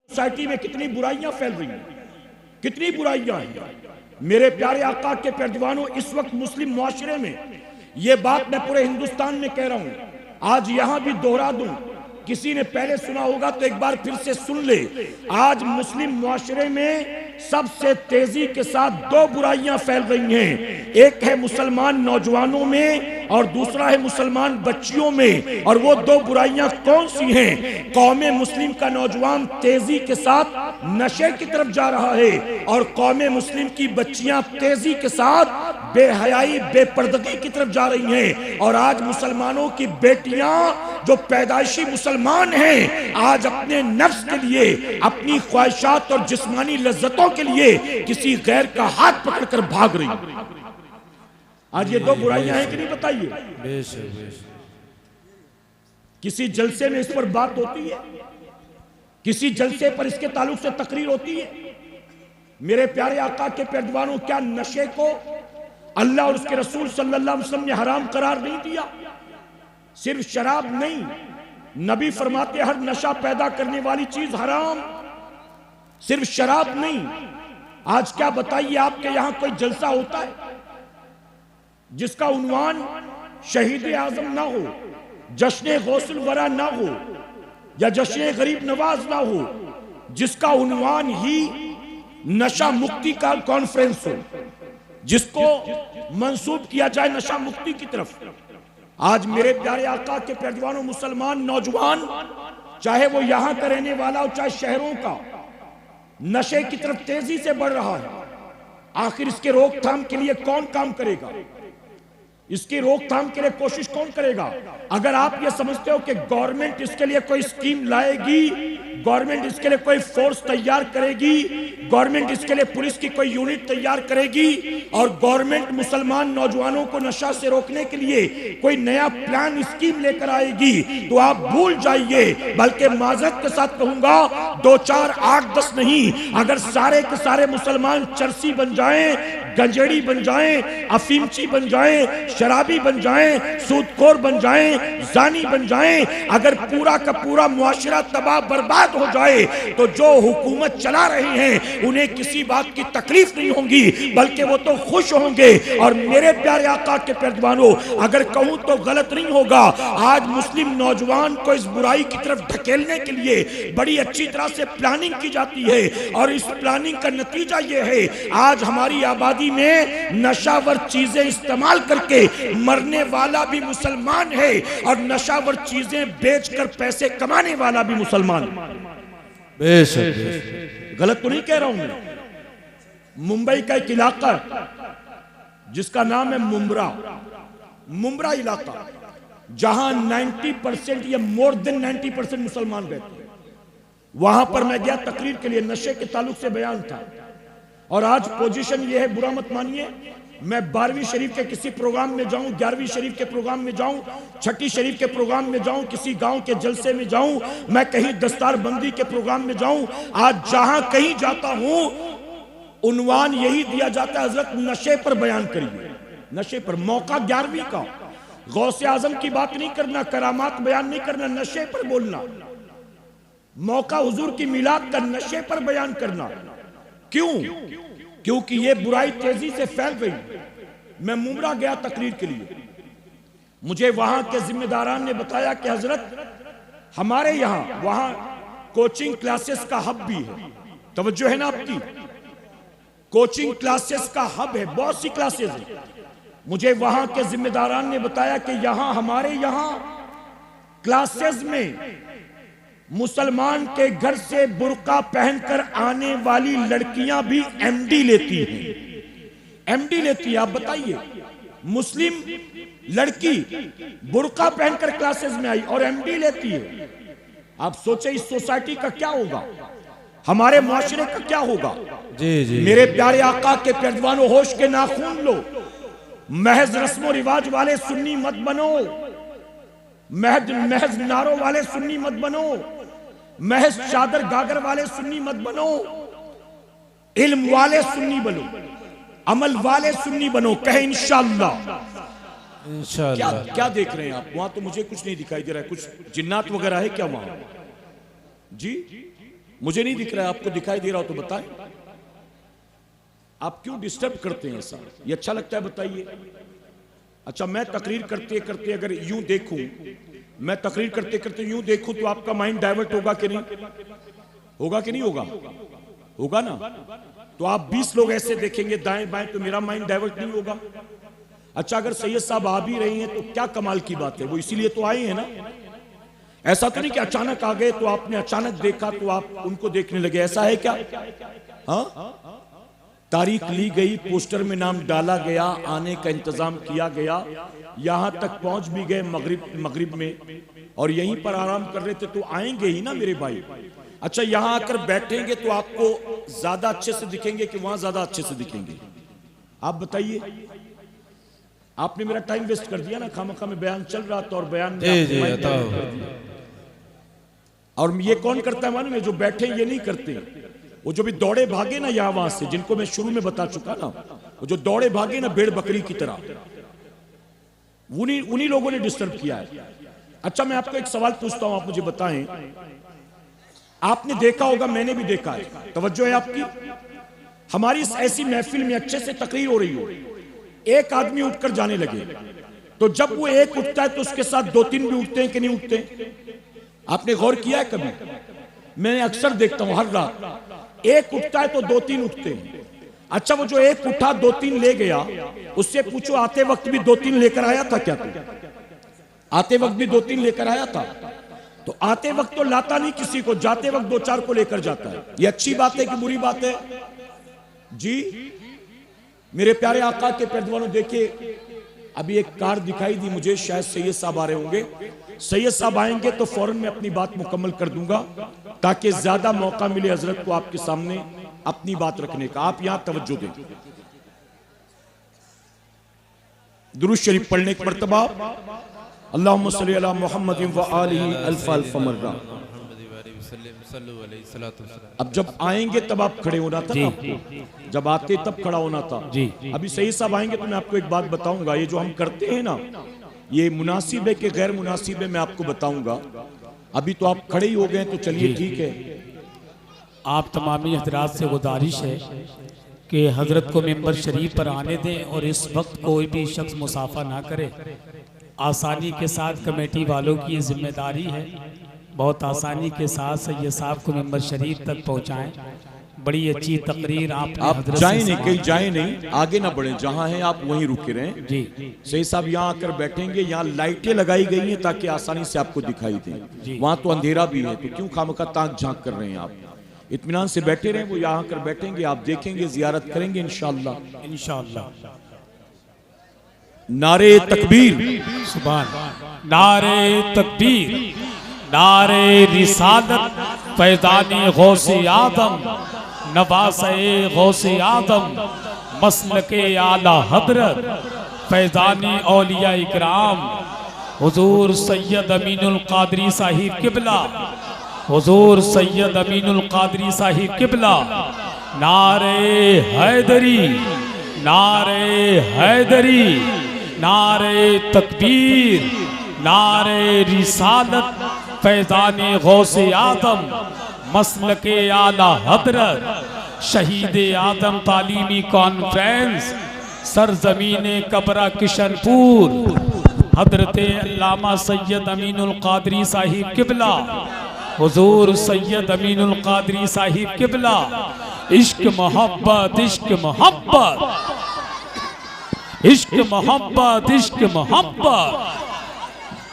Society में कितनी बुराइयां फैल रही हैं, कितनी बुराइयां हैं। मेरे प्यारे आका के पैरदीवानों, इस वक्त मुस्लिम मुआशरे में ये बात मैं पूरे हिंदुस्तान में कह रहा हूं, आज यहां भी दोहरा दूं, किसी ने पहले सुना होगा तो एक बार फिर से सुन ले। आज मुस्लिम मुआशरे में सबसे तेजी के साथ दो बुराइयां फैल रही हैं। एक है मुसलमान नौजवानों में और दूसरा है मुसलमान बच्चियों में। और वो दो बुराइयां कौन सी हैं? कौमे मुस्लिम का नौजवान तेजी के साथ नशे की तरफ जा रहा है और कौमे मुस्लिम की बच्चियां तेजी के साथ बेहयाई बेपर्दगी की तरफ जा रही हैं। और आज मुसलमानों की बेटियां जो पैदाइशी मुसलमान हैं, आज अपने नफ्स के लिए, अपनी ख्वाहिशात और जिस्मानी लज्जतों के लिए किसी गैर का हाथ पकड़कर भाग रही। आज ये दो बुराइयां हैं कि नहीं, बताइए। किसी जलसे में इस पर बात होती है, किसी जलसे पर इसके ताल्लुक से तकरीर होती है। मेरे प्यारे आका के पैरदीवानों, क्या नशे को अल्लाह और उसके रसूल सल्लल्लाहु अलैहि वसल्लम ने हराम करार नहीं दिया? सिर्फ शराब नहीं, नबी फरमाते हर नशा पैदा करने वाली चीज हराम। सिर्फ शराब नहीं, आज क्या बताइए, आपके यहां कोई जलसा होता है जिसका उन्वान शहीद आजम ना हो, जश्न गौसुल वरा ना हो या जश्न गरीब नवाज ना हो, जिसका उन्वान ही नशा मुक्ति का कॉन्फ्रेंस हो, जिसको मंसूब किया जाए नशा मुक्ति की तरफ। आज मेरे प्यारे आका के पैरदीवानों, मुसलमान नौजवान, चाहे वो यहां का रहने वाला हो चाहे शहरों का, नशे की तरफ तेजी से बढ़ रहा है। आखिर इसके रोकथाम के लिए कौन काम करेगा? इसकी रोकथाम के लिए कोशिश कौन करेगा? अगर आप ये समझते हो कि गवर्नमेंट इसके लिए कोई स्कीम लाएगी, गवर्नमेंट इसके लिए कोई फोर्स तैयार करेगी, गवर्नमेंट इसके लिए पुलिस की कोई यूनिट तैयार करेगी और गवर्नमेंट मुसलमान नौजवानों को नशा से रोकने के लिए कोई नया प्लान स्कीम लेकर आएगी, तो आप भूल जाइए। बल्कि माजरत के साथ कहूंगा, 2 4 8 10 नहीं, अगर सारे के सारे मुसलमान चरसी बन जाएं, गंजेड़ी बन जाएं, अफीमची बन जाएं, शराबी बन जाएं, सूदखोर बन जाएं, जानी बन जाएं, अगर पूरा का पूरा मुआशरा तबाह बर्बाद हो जाए, तो जो हुकूमत चला रहे हैं उन्हें किसी बात की तकलीफ नहीं होगी, बल्कि वो तो खुश होंगे। और मेरे प्यारे आका के पैरदीवानों, अगर कहूं तो गलत नहीं होगा, आज मुस्लिम नौजवान को इस बुराई की तरफ ढकेलने के लिए बड़ी अच्छी तरह से प्लानिंग की जाती है। और इस प्लानिंग का नतीजा ये है, आज हमारी आबादी में नशावर चीजें इस्तेमाल करके मरने वाला भी मुसलमान है और नशावर चीजें बेचकर पैसे कमाने वाला भी मुसलमान। गलत तो नहीं कह रहा हूं मैं। मुंबई का एक इलाका जिसका नाम है मुंब्रा इलाका, जहां 90% या मोर देन 90% मुसलमान रहते हैं। वहां पर मैं गया तकरीर के लिए, नशे के ताल्लुक से बयान था। और आज पोजीशन ये है, बुरा मत मानिए, मैं 12वीं शरीफ के किसी प्रोग्राम में जाऊं, 11वीं शरीफ के प्रोग्राम में जाऊं, 6ठी शरीफ के प्रोग्राम में जाऊं, किसी गांव के जलसे में जाऊं, मैं कहीं दस्तार बंदी के प्रोग्राम में जाऊं, आज जहां कहीं जाता हूं उन्वान यही दिया जाता है, हजरत नशे पर बयान करिए। नशे पर मौका 11वीं का, गौसे आजम की बात नहीं करना, करामात बयान नहीं करना, नशे पर बोलना। मौका हुजूर की मिलाद का, नशे पर बयान करना। क्यों? क्योंकि ये बुराई तेजी से फैल गई। मैं मुंब्रा गया तकरीर के लिए, मुझे वहां के जिम्मेदारान ने बताया कि हजरत हमारे यहां वहां कोचिंग क्लासेस का हब भी है। तवज्जो है ना आपकी? कोचिंग क्लासेस का हब है, बहुत सी क्लासेस है। मुझे वहां के जिम्मेदारान ने बताया कि यहां हमारे यहां क्लासेस में मुसलमान के घर से बुर्का पहनकर आने वाली लड़कियां भी एमडी लेती हैं। एमडी लेती है। आप बताइए, मुस्लिम लड़की बुर्का पहनकर क्लासेस में आई और एमडी लेती है। आप सोचे इस सोसाइटी का क्या होगा, हमारे मुआशरे का क्या होगा? जी। मेरे प्यारे आका के पैरदीवानों, होश के नाखून लो। महज रस्मो रिवाज वाले सुन्नी मत बनो, महज नारों वाले सुन्नी मत बनो, महज चादर गागर वाले सुन्नी मत बनो, इल्म वाले सुन्नी बनो, अमल वाले सुन्नी बनो। कहे इंशाअल्लाह। क्या देख रहे हैं आप? वहां तो मुझे कुछ नहीं दिखाई दे रहा है। कुछ जिन्नात वगैरह है क्या वहां? जी मुझे नहीं दिख रहा है, आपको दिखाई दे रहा हो तो बताएं। आप क्यों डिस्टर्ब करते हैं ऐसा? ये अच्छा लगता है? बताइए। अच्छा, मैं तकरीर करते करते अगर यूं देखूं, मैं तकरीर करते करते यूं देखूं तो आपका माइंड डाइवर्ट होगा कि नहीं? होगा कि नहीं होगा? होगा ना। तो आप 20 लोग ऐसे देखेंगे दाएं बाएं तो मेरा माइंड डाइवर्ट नहीं होगा? अच्छा, अगर सैयद साहब आ भी रही हैं तो क्या कमाल की बात है, वो इसीलिए तो आए हैं ना। ऐसा तो नहीं कि अचानक आ गए तो आपने अचानक देखा तो आप उनको देखने लगे, ऐसा है क्या? हाँ, तारीख ली गई, पोस्टर में नाम डाला गया, आने का इंतजाम किया गया, यहां तक पहुंच भी गए मगरिब में, और यहीं पर आराम कर रहे थे तो आएंगे ही ना मेरे भाई। अच्छा, यहां आकर बैठेंगे तो आपको ज्यादा अच्छे से दिखेंगे कि वहां ज्यादा अच्छे से दिखेंगे? आप बताइए। आपने मेरा टाइम वेस्ट कर दिया ना, खामखा में बयान चल रहा था और बयान और ये कौन करता है मालूम है? जो बैठे ये नहीं करते, वो जो भी दौड़े भागे ना यहाँ वहां से, जिनको मैं शुरू में बता चुका ना, वो जो दौड़े भागे ना भेड़ बकरी की तरह, उन्हीं लोगों ने डिस्टर्ब किया है। अच्छा, मैं आपको एक सवाल पूछता हूं, आप मुझे बताएं। आपने देखा होगा, मैंने भी देखा है, तवज्जो है आपकी। हमारी ऐसी महफिल में अच्छे से तकरीर हो रही हो, एक आदमी उठकर जाने लगे, तो जब वो एक उठता है तो उसके साथ 2-3 भी उठते हैं कि नहीं उठते? आपने गौर किया है कभी? मैं अक्सर देखता हूं हर रात, एक उठता है तो 2-3 उठते हैं। अच्छा, वो जो एक उठा 2-3 ले गया, उससे पूछो आते वक्त भी 2-3 लेकर आया था क्या? आते वक्त भी 2-3 लेकर आया था? तो आते वक्त तो लाता नहीं किसी को, जाते वक्त 2-4 को लेकर जाता है। ये अच्छी बात है कि बुरी बात है? जी मेरे प्यारे आका के पैरवानों, देखिए अभी एक कार दिखाई दी मुझे, शायद सैयद साहब आ रहे होंगे। सैयद साहब आएंगे तो फौरन मैं अपनी बात मुकम्मल कर दूंगा, ताकि ज्यादा मौका मिले हजरत को आपके सामने अपनी बात रखने का। आप यहां तवज्जो दें, दुरूद शरीफ पढ़ने की मर्तबा अल्लाहुम्मा सल्ली अला मुहम्मद व आलिहि अल्फ अल्फ मर्रा। अब जब आएंगे तब आप खड़े होना था ना, आपको जब आते तब खड़ा होना था जी। अभी सैयद साहब आएंगे तो मैं आपको एक बात बताऊंगा, ये जो हम करते हैं ना, ये मुनासिब है कि गैर मुनासिब है, मैं आपको बताऊंगा। अभी तो आप खड़े ही हो गए तो चलिए ठीक है। आप तमामी हजरात से गुजारिश है कि हजरत को मेंबर शरीफ पर आने दें और इस वक्त कोई भी शख्स मुसाफा ना करे। आसानी के साथ कमेटी वालों की जिम्मेदारी है, बहुत आसानी के साथ सैयद साहब को मेंबर शरीफ तक पहुंचाएं। बड़ी अच्छी तकरीर आप जाए नहीं, कहीं जाए नहीं, आगे ना बढ़े, जहां हैं आप वहीं रुके रहें जी। सैयद साहब यहाँ आकर बैठेंगे, यहाँ लाइटें लगाई गई हैं ताकि आसानी से आपको दिखाई दे। वहां तो अंधेरा भी है, तो क्यों खामखा ताक झांक कर रहे हैं आप? इत्मीनान से बैठे रहें, वो यहाँ आकर बैठेंगे, आप देखेंगे, जियारत करेंगे इंशाअल्लाह इंशाअल्लाह। नारे तकबीर, सुभान, नारे तकबीर, नारे रिसालत, फैज़ाने गौसे आदम, नवासे गौसे आदम, मसलके आला हजरत, फैज़ाने औलिया इकराम, हुजूर सैयद अमीनुल कादरी साहिब किबला, हुजूर सैयद अमीनुल कादरी साहिब किबला। नारे हैदरी, नारे हैदरी, नारे तकबीर, नारे रिसालत, फैज़ाने गौसे आदम, मसलके आला हजरत, शहीद आदम तालीमी कॉन्फ्रेंस, सरजमीन कबरा किशनपुर, हजरत अल्लामा सैयद अमीनुल कादरी साहिब किबला, हुजूर सैयद अमीनुल कादरी साहिब किबला। इश्क मोहब्बत, इश्क मोहब्बत, इश्क मोहब्बत, इश्क मोहब्बत।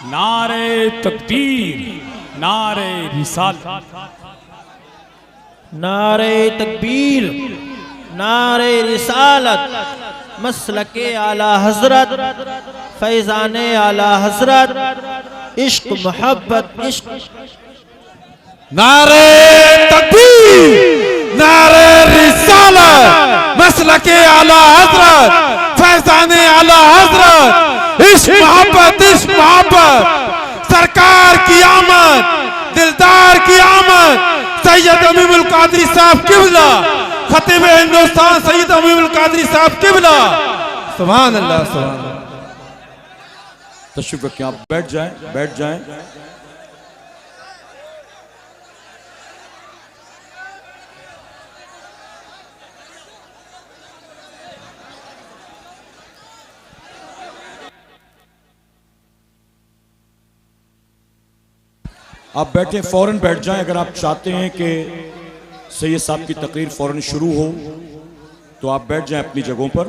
नारे तकबीर, नारे रिसालत, नारे तकबीर, नारे रिसालत, मसलके आला हजरत, फैज़ाने आला हजरत, इश्क मोहब्बत, इश्क। नारे तकबीर, नारे रिसालत, मसलके आला हजरत, फैज़ाने आला हजरत, इश्क मोहब्बत, इश्क मोहब्बत। सरकार की आमद, दिलदार की आमद, सैयद अमीनुल कादरी साहब किबला, खतीब हिंदुस्तान सैयद अमीनुल कादरी साहब किबला। सुभान अल्लाह, सुभान अल्लाह। तशरीफ रखें, आप बैठ जाएं, बैठ जाएं। आप बैठे, फौरन बैठ जाएं। अगर आप चाहते हैं कि सैयद साहब की तकरीर फौरन शुरू हो तो आप बैठ जाएं अपनी जगहों पर।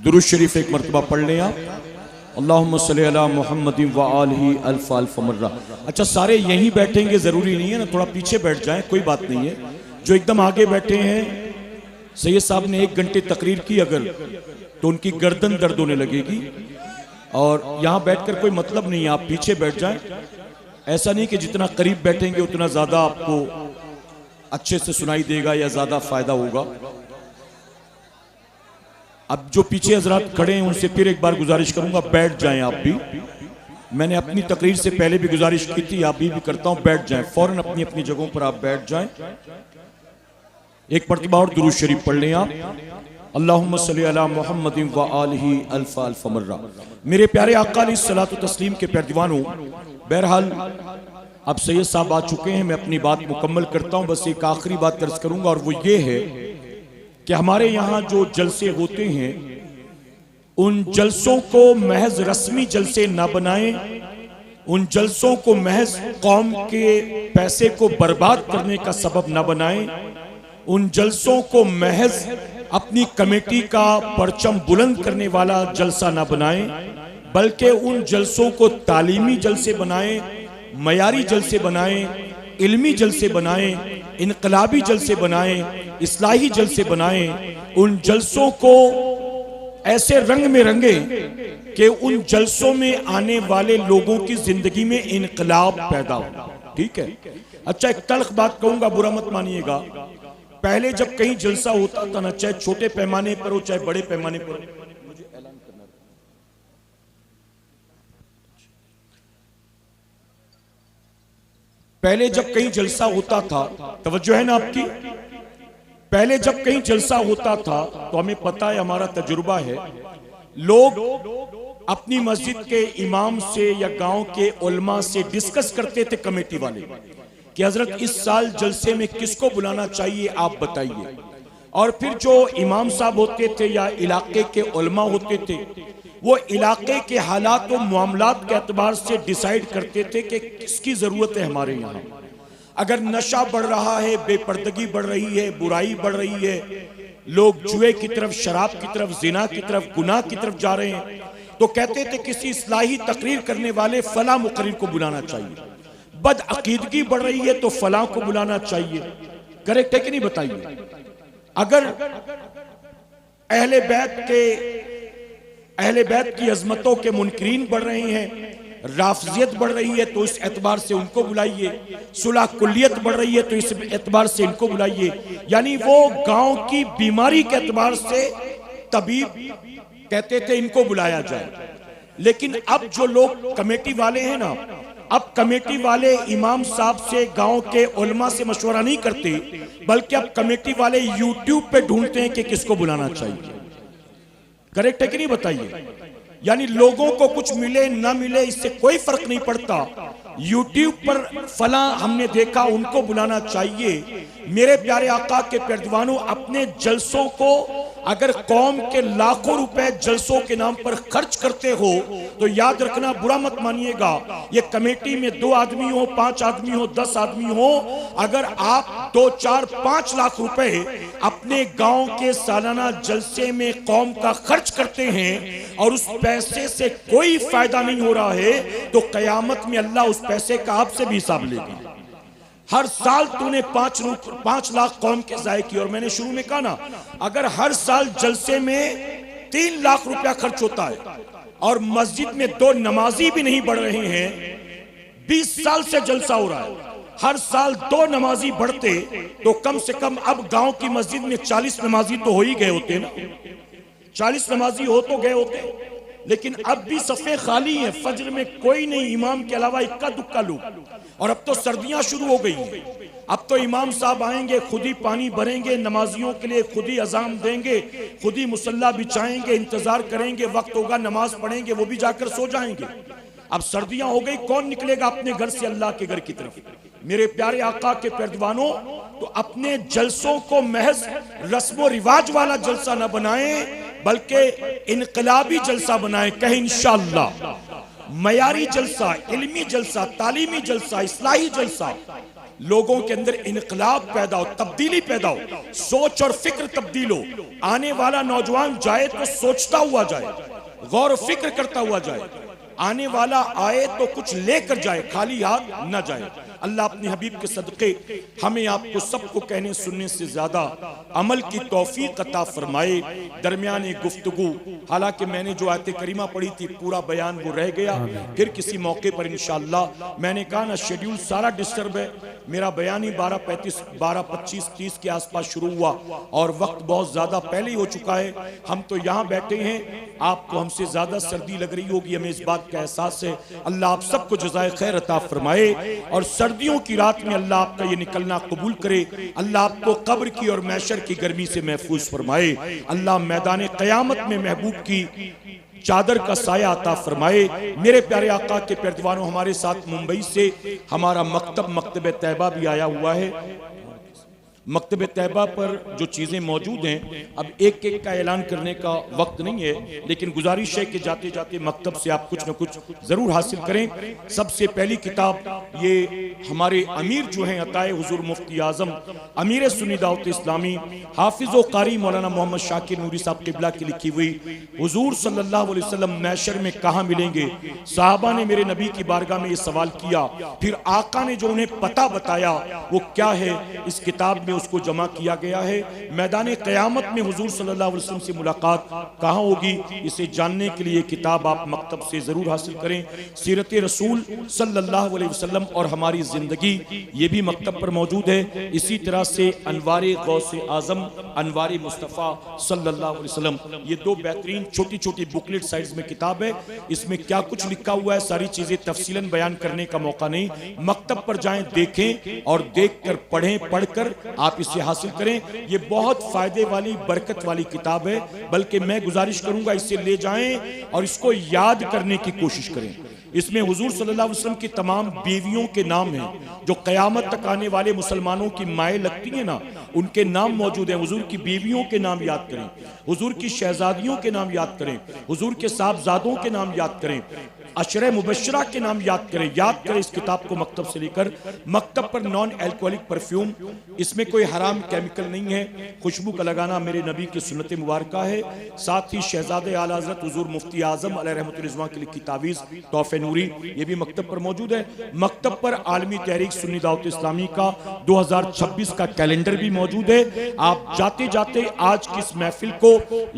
दुरूद शरीफ एक मरतबा पढ़ लें आप, अल्लाहुम्मा सल्ली अला मुहम्मदिन व आलिही अल्फ अल्फ मर्रा। अच्छा, सारे यहीं बैठेंगे जरूरी नहीं है ना, थोड़ा पीछे बैठ जाएं, कोई बात नहीं है। जो एकदम आगे बैठे हैं, सैयद साहब ने 1 घंटे तकरीर की अगर, तो उनकी गर्दन दर्द होने लगेगी और यहां बैठकर कोई मतलब नहीं है, आप पीछे बैठ जाएं। ऐसा नहीं कि जितना करीब बैठेंगे उतना ज्यादा आपको अच्छे से सुनाई देगा या ज्यादा फायदा होगा। अब जो पीछे हजरात खड़े हैं उनसे फिर एक बार गुजारिश करूंगा, बैठ जाएं आप भी। मैंने अपनी तकरीर से पहले भी गुजारिश की थी, आप भी करता हूं, बैठ जाएं फौरन अपनी अपनी जगहों पर, आप बैठ जाएं। एक मरतबा और दुरूद शरीफ पढ़ लें आप, अल्लाहुम्मा सल्ली अला मुहम्मदिन व आलिही अल्फ अल्फ मर्रा। मेरे प्यारे आका अलैहिस्सलातु तस्लीम के प्यारे दीवानों, बहरहाल अब सैयद साहब आ चुके हैं, मैं अपनी बात मुकम्मल करता हूं। बस एक आखिरी बात अर्ज करूंगा और वो ये है कि हमारे यहाँ जो जलसे होते हैं उन जलसों को महज रस्मी जलसे ना बनाएं, उन जलसों को महज कौम के पैसे को बर्बाद करने का सबब ना बनाएं, उन जलसों को महज अपनी कमेटी का परचम बुलंद करने वाला जलसा ना बनाएं, बल्कि उन जलसों को तालीमी जलसे बनाएं, मयारी जलसे बनाएं, इल्मी जलसे बनाएं, इनकलाबी जलसे बनाएं, इस्लाही जलसे बनाएं। उन जलसों को ऐसे रंग में रंगे कि उन जलसों में आने वाले लोगों की जिंदगी में इनकलाब पैदा हो। ठीक है? अच्छा, एक तल्ख बात कहूंगा, बुरा मत मानिएगा। पहले जब कहीं जलसा होता था ना, चाहे छोटे पैमाने पर हो चाहे बड़े पैमाने पर हो, मुझे ऐलान करना, पहले जब कहीं जलसा होता था, तवज्जो है ना आपकी, पहले जब कहीं जलसा होता था तो हमें पता है, हमारा तजुर्बा है, लोग अपनी मस्जिद के इमाम से या गांव के उलमा से डिस्कस करते थे, कमेटी वाले, कि हजरत इस साल जलसे में किसको बुलाना चाहिए आप बताइए। और फिर जो इमाम साहब होते थे या इलाके के उलमा होते थे, वो इलाके के हालात और मामलात के एतबार से डिसाइड करते थे कि किसकी जरूरत है हमारे यहाँ। अगर नशा बढ़ रहा है, बेपर्दगी बढ़ रही है, बुराई बढ़ रही है, लोग जुए की तरफ, शराब की तरफ, जिना की तरफ, गुनाह की तरफ जा रहे हैं, तो कहते थे किसी इस्लाही तकरीर करने वाले फला मुकर्रिर को बुलाना चाहिए। बदअकीदगी बढ़ रही है तो फला को बुलाना चाहिए। करेक्ट है कि नहीं बताइए? अगर अहले बैत की अजमतों के मुनकरीन बढ़ रहे हैं, राफजियत बढ़ रही है तो इस एतबार से उनको बुलाइए, सुलह कुल्लियत बढ़ रही है तो इस एतबार से इनको बुलाइए। यानी वो गांव की बीमारी के एतबार से तबीब कहते थे इनको बुलाया जाए। लेकिन अब जो लोग कमेटी वाले हैं ना, अब कमेटी वाले इमाम साहब से, गांव के उलमा से मशवरा नहीं करते, बल्कि अब कमेटी वाले यूट्यूब पे ढूंढते हैं कि किसको बुलाना चाहिए। करेक्ट है कि नहीं बताइए? यानी लोगों को कुछ मिले ना मिले इससे कोई फर्क नहीं पड़ता, यूट्यूब पर फला हमने देखा उनको बुलाना चाहिए। मेरे प्यारे आका के प्यारदीवानों, अपने जलसों को अगर कौम के लाखों रुपए जलसों के नाम पर खर्च करते हो तो याद रखना, बुरा मत मानिएगा, ये कमेटी में 2 आदमी हो, 5 आदमी हो, 10 आदमी हो, अगर आप 2, 4, 5 लाख रुपए अपने गांव के सालाना जलसे में कौम का खर्च करते हैं और उस पैसे से कोई फायदा नहीं हो रहा है, तो कयामत में अल्लाह उस पैसे का आपसे भी हिसाब लेगा। हर साल तूने 5 लाख कौम के ज़ाय की, और मैंने शुरू में कहा ना, अगर हर साल जलसे में 3 लाख रुपया खर्च होता है और मस्जिद में 2 नमाजी भी नहीं बढ़ रहे हैं, 20 साल से जलसा हो रहा है, हर साल 2 नमाजी बढ़ते तो कम से कम अब गांव की मस्जिद में 40 नमाजी तो हो ही गए होते ना, 40 नमाजी हो तो गए होते। लेकिन अब भी सफ़े खाली हैं, फज्र में कोई नहीं, इमाम के अलावा इक्का दुक्का लोग। और अब तो सर्दियां शुरू हो गई हैं, अब तो इमाम साहब आएंगे, खुद ही पानी भरेंगे, नमाजियों के लिए खुद ही अजाम देंगे, खुद ही मुसल्ला बिछाएंगे, इंतजार करेंगे, वक्त होगा नमाज पढ़ेंगे, वो भी जाकर सो जाएंगे। अब सर्दियां हो गई, कौन निकलेगा अपने घर से अल्लाह के घर की तरफ? मेरे प्यारे आका के प्यारदीवानों, तो अपने जलसों को महज रस्मो रिवाज वाला जलसा न बनाएं, बल्कि इनकलाबी जलसा बनाएं, कहें इंशाअल्लाह। मयारी जलसा, इल्मी जलसा, तालीमी जलसा, इस्लाही जलसा, लोगों के अंदर इनकलाब पैदा हो, तब्दीली पैदा हो, सोच और फिक्र तब्दील हो। आने वाला नौजवान जाए तो सोचता हुआ जाए, गौर फिक्र करता हुआ जाए। आने वाला आए तो कुछ लेकर जाए, खाली हाथ न जाए। अल्लाह अपने हबीब के सदक़े हमें आपको सबको कहने सुनने से ज्यादा अमल की तौफीक अता फरमाए। दरमियान गुफ्तगू, हालांकि मैंने जो आयत करीमा पढ़ी थी पूरा बयान वो रह गया, फिर किसी मौके पर इंशाअल्लाह। मैंने कहा ना शेड्यूल सारा डिस्टर्ब है, मेरा बयान ही 12:35, 12:25, 30 के आसपास शुरू हुआ और वक्त बहुत ज्यादा पहले ही हो चुका है। हम तो यहाँ बैठे हैं, आपको हमसे ज्यादा सर्दी लग रही होगी, हमें इस बात का एहसास है। अल्लाह आप सबको जज़ाए खैर अता फरमाए और सर्दियों की रात में अल्लाह आपका ये निकलना कबूल करे। अल्लाह आपको कब्र की और मैशर की गर्मी से महफूज फरमाए। अल्लाह मैदान क़यामत में महबूब की चादर का साया अता फरमाए। मेरे प्यारे आका के प्यारे दीवानों, हमारे साथ मुंबई से हमारा मकतब तैयबा भी आया हुआ है। मकतब तैयबा पर जो चीज़ें मौजूद हैं, अब एक एक का ऐलान करने का वक्त नहीं है, लेकिन गुजारिश है कि जाते जाते मकतब से आप कुछ न कुछ ज़रूर हासिल करें। सबसे पहली किताब ये हमारे अमीर जो हैं अताए हुजूर मुफ्ती आज़म अमीर सुन्नी दावत इस्लामी हाफिज़ व कारी मौलाना मोहम्मद शाकिर नूरी साहब क़िबला की लिखी हुई हुजूर सल्लल्लाहु अलैहि वसल्लम मैशर में कहाँ मिलेंगे। साहबा ने मेरे नबी की बारगाह में ये सवाल किया, फिर आका ने जो उन्हें पता बताया वो क्या है, इस किताब में उसको जमा किया गया है। मैदान क़यामत में हुजूर सल्लल्लाहु अलैहि वसल्लम से मुलाकात कहाँ होगी, इसे जानने के लिए किताब आप मकतब से जरूर हासिल करें। सीरत रसूल सल्लल्लाहु अलैहि वसल्लम और हमारी जिंदगी, ये भी मकतब पर मौजूद है। इसी तरह से अनवारे गौसे आजम अनवारे मुस्तफ़ा सल्लल्लाहु अलैहि वसल्लम, ये दो बेहतरीन छोटी छोटी बुकलेट साइज में किताब है। इसमें क्या कुछ लिखा हुआ है सारी चीजें तफसीलन बयान करने का मौका नहीं, मकतब पर जाएं, देखें और देख कर पढ़ें, पढ़कर आप इसे हासिल करें। ये बहुत फायदे वाली बरकत वाली किताब है, बल्कि मैं गुजारिश करूंगा इसे ले जाएं और इसको याद करने की कोशिश करें। इसमें हुजूर सल्लल्लाहु अलैहि वसल्लम की तमाम बीवियों के नाम हैं, जो क़यामत तक आने वाले मुसलमानों की माएँ लगती हैं ना, उनके नाम मौजूद हैं। हुजूर की बीवियों के नाम याद करें, हुजूर की शहजादियों के नाम याद करें, हुजूर के साहबजादों के नाम याद करें, अशरे मुबशरा के नाम याद करें इस किताब को मकतब से लेकर। मकतब पर नॉन एल्कोहलिक परफ्यूम, इसमें कोई हराम केमिकल नहीं है, खुशबू का लगाना मेरे नबी की सुन्नत मुबारक है। साथ ही शहजादे आला हज़रत हुजूर मुफ्ती आज़म अलैहि रहमतुल रिज़वान की लिखी तावीज़ तोहफ़े नूरी, ये भी मकतब पर मौजूद है। मकतब पर आलमी तहरीक सुन्नी दावत इस्लामी का 2026 का कैलेंडर भी मौजूद है। आप जाते जाते आज की इस महफिल को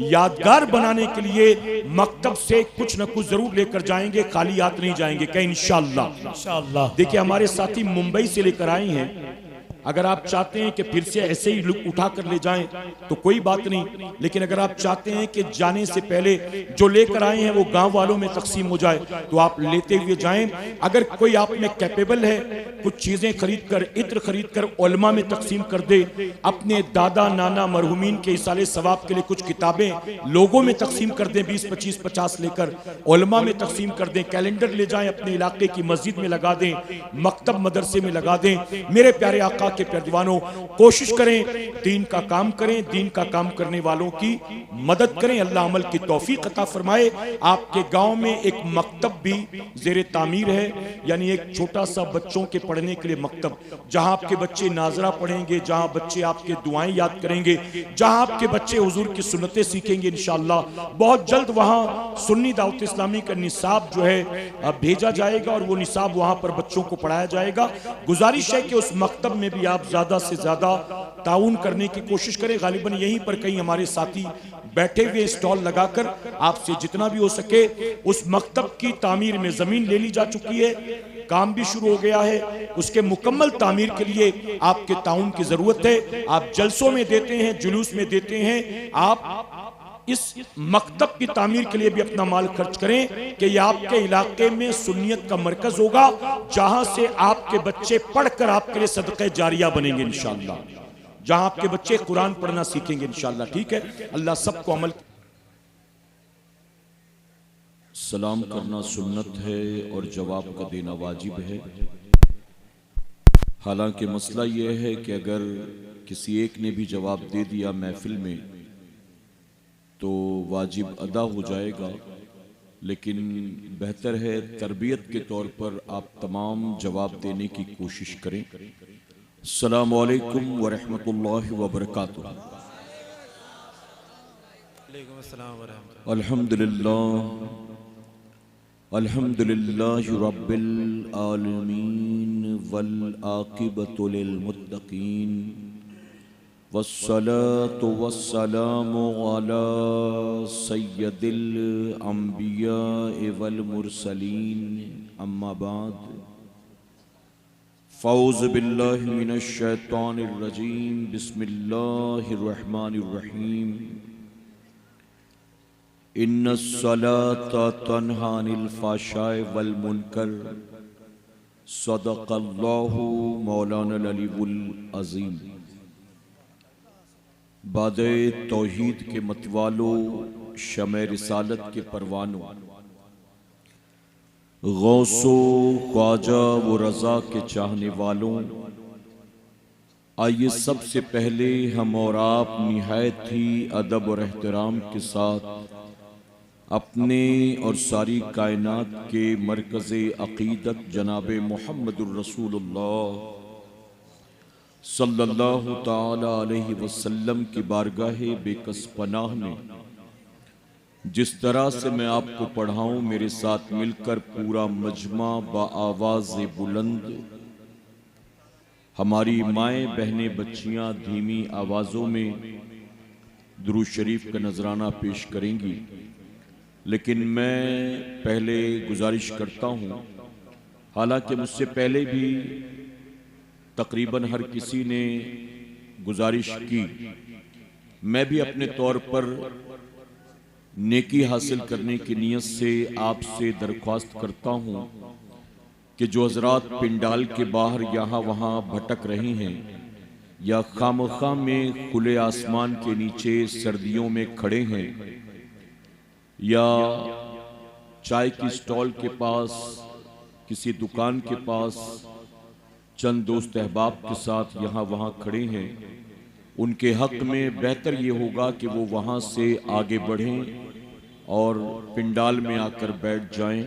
यादगार बनाने के लिए मकतब से कुछ न कुछ जरूर लेकर जाएंगे, खाली हाथ नहीं जाएंगे, कहीं इंशाअल्लाह। देखिए हमारे साथी मुंबई से लेकर आए हैं, अगर आप चाहते हैं कि फिर से ऐसे ही लुक उठा कर ले जाएं तो कोई बात नहीं, लेकिन अगर आप चाहते हैं कि जाने से पहले जो लेकर आए हैं वो गांव वालों में तकसीम हो जाए तो आप लेते हुए जाएं। अगर कोई आप में कैपेबल है, कुछ चीजें खरीद कर, इत्र खरीद कर उलमा में तकसीम कर दे, अपने दादा नाना मरहुमीन के इसाले सवाब के लिए कुछ किताबें लोगों में तकसीम कर दें, 20, 25, 50 लेकर उलमा में तकसीम कर दें। कैलेंडर ले जाएं, अपने इलाके की मस्जिद में लगा दें, मकतब मदरसे में लगा दें। मेरे प्यारे आका के प्यारे दीवानों, कोशिश करें दीन का काम करें, दीन का काम करने वालों की मदद करें। अल्लाह अमल की तौफीक अता फरमाए। आपके गांव में एक मकतब भी ज़ेरे तामीर है, यानी एक छोटा सा बच्चों के पढ़ने के लिए मकतब, जहां आपके बच्चे नाजरा पढ़ेंगे, जहां बच्चे आपके दुआएं याद करेंगे, जहां आपके बच्चे हुजूर की सुन्नतें सीखेंगे इंशाअल्लाह। बहुत जल्द वहां सुन्नी दावत इस्लामी का निसाब जो है भेजा जाएगा और वो निसाब वहां पर बच्चों को पढ़ाया जाएगा। गुजारिश है कि उस मकतब में भी आप ज्यादा से ज्यादा ताउन करने की कोशिश करें। गालिबन यहीं पर कहीं हमारे साथी बैठे हुए स्टॉल लगाकर आपसे जितना भी हो सके उस मकतब की तामीर में, जमीन ले ली जा चुकी है, काम भी शुरू हो गया है, उसके मुकम्मल तामीर के लिए आपके ताउन की जरूरत है। आप जलसों में देते हैं, जुलूस में देते हैं, आप इस मकतब की तामीर के लिए भी अपना माल खर्च करें कि यह आपके इलाके में सुन्नियत का मरकज होगा, जहां से आपके बच्चे पढ़कर आपके लिए सदक़े जारिया बनेंगे इंशाअल्लाह, जहां आपके बच्चे कुरान पढ़ना सीखेंगे इंशाअल्लाह। ठीक है, अल्लाह सबको अमल। सलाम करना सुन्नत है और जवाब का देना वाजिब है। हालांकि मसला यह है कि अगर किसी एक ने भी जवाब दे दिया महफिल में तो वाजिब अदा हो जाएगा, लेकिन बेहतर है तरबियत के तौर पर आप तमाम जवाब देने की कोशिश करें। अस्सलामु अलैकुम व रहमतुल्लाहि व बरकातुहू। अल्हम्दुलिल्लाह अल्हम्दुलिल्लाहि रब्बिल आलमीन वल आक़िबतु लिल मुत्तक़ीन वस्सलातु वस्सलामु अला सय्यदिल अंबिया वल मुरसलीन अम्मा बाद फ़ौज़ बिल्लाहि मिनश शैतानिर रजीम बिस्मिल्लाहिर रहमानिर रहीम इन्नस्सलाता तन्हा अनिल फ़ाहशाइ वल मुनकर सदक़ल्लाहु मौलाना अलीउल अज़ीम। बादे तौहीद के मतवालों, शमे रिसालत के परवानों, गौसो ख्वाजा व रज़ा के चाहने वालों, आइए सबसे पहले हम और आप निहायत ही अदब और एहतराम के साथ अपने और सारी कायनात के मरकज़े अक़ीदत जनाबे मुहम्मदुर रसूलुल्लाह सल्लल्लाहु ताला अलैहि वसल्लम की बारगाहे बेकस पनाह में जिस तरह से मैं आपको पढ़ाऊं, मेरे साथ मिलकर पूरा मजमा बाआवाज़े बुलंद हमारी माएँ बहनें बच्चियां धीमी आवाज़ों में दुरूद शरीफ का नजराना पेश करेंगी। लेकिन मैं पहले गुजारिश करता हूँ, हालांकि मुझसे पहले भी तकरीबन हर किसी ने गुजारिश की, मैं भी अपने तौर पर नेकी हासिल करने की नीयत से आपसे दरख्वास्त करता हूँ कि जो हजरात पिंडाल के बाहर यहाँ वहाँ भटक रहे हैं या खामखा में खुले आसमान के नीचे सर्दियों में खड़े हैं या चाय की स्टॉल के पास किसी दुकान के पास चंद दोस्त अहबाब के साथ यहाँ वहाँ खड़े हैं, उनके हक में बेहतर ये होगा कि वो वहाँ से आगे बढ़ें और पिंडाल में आकर बैठ जाएं।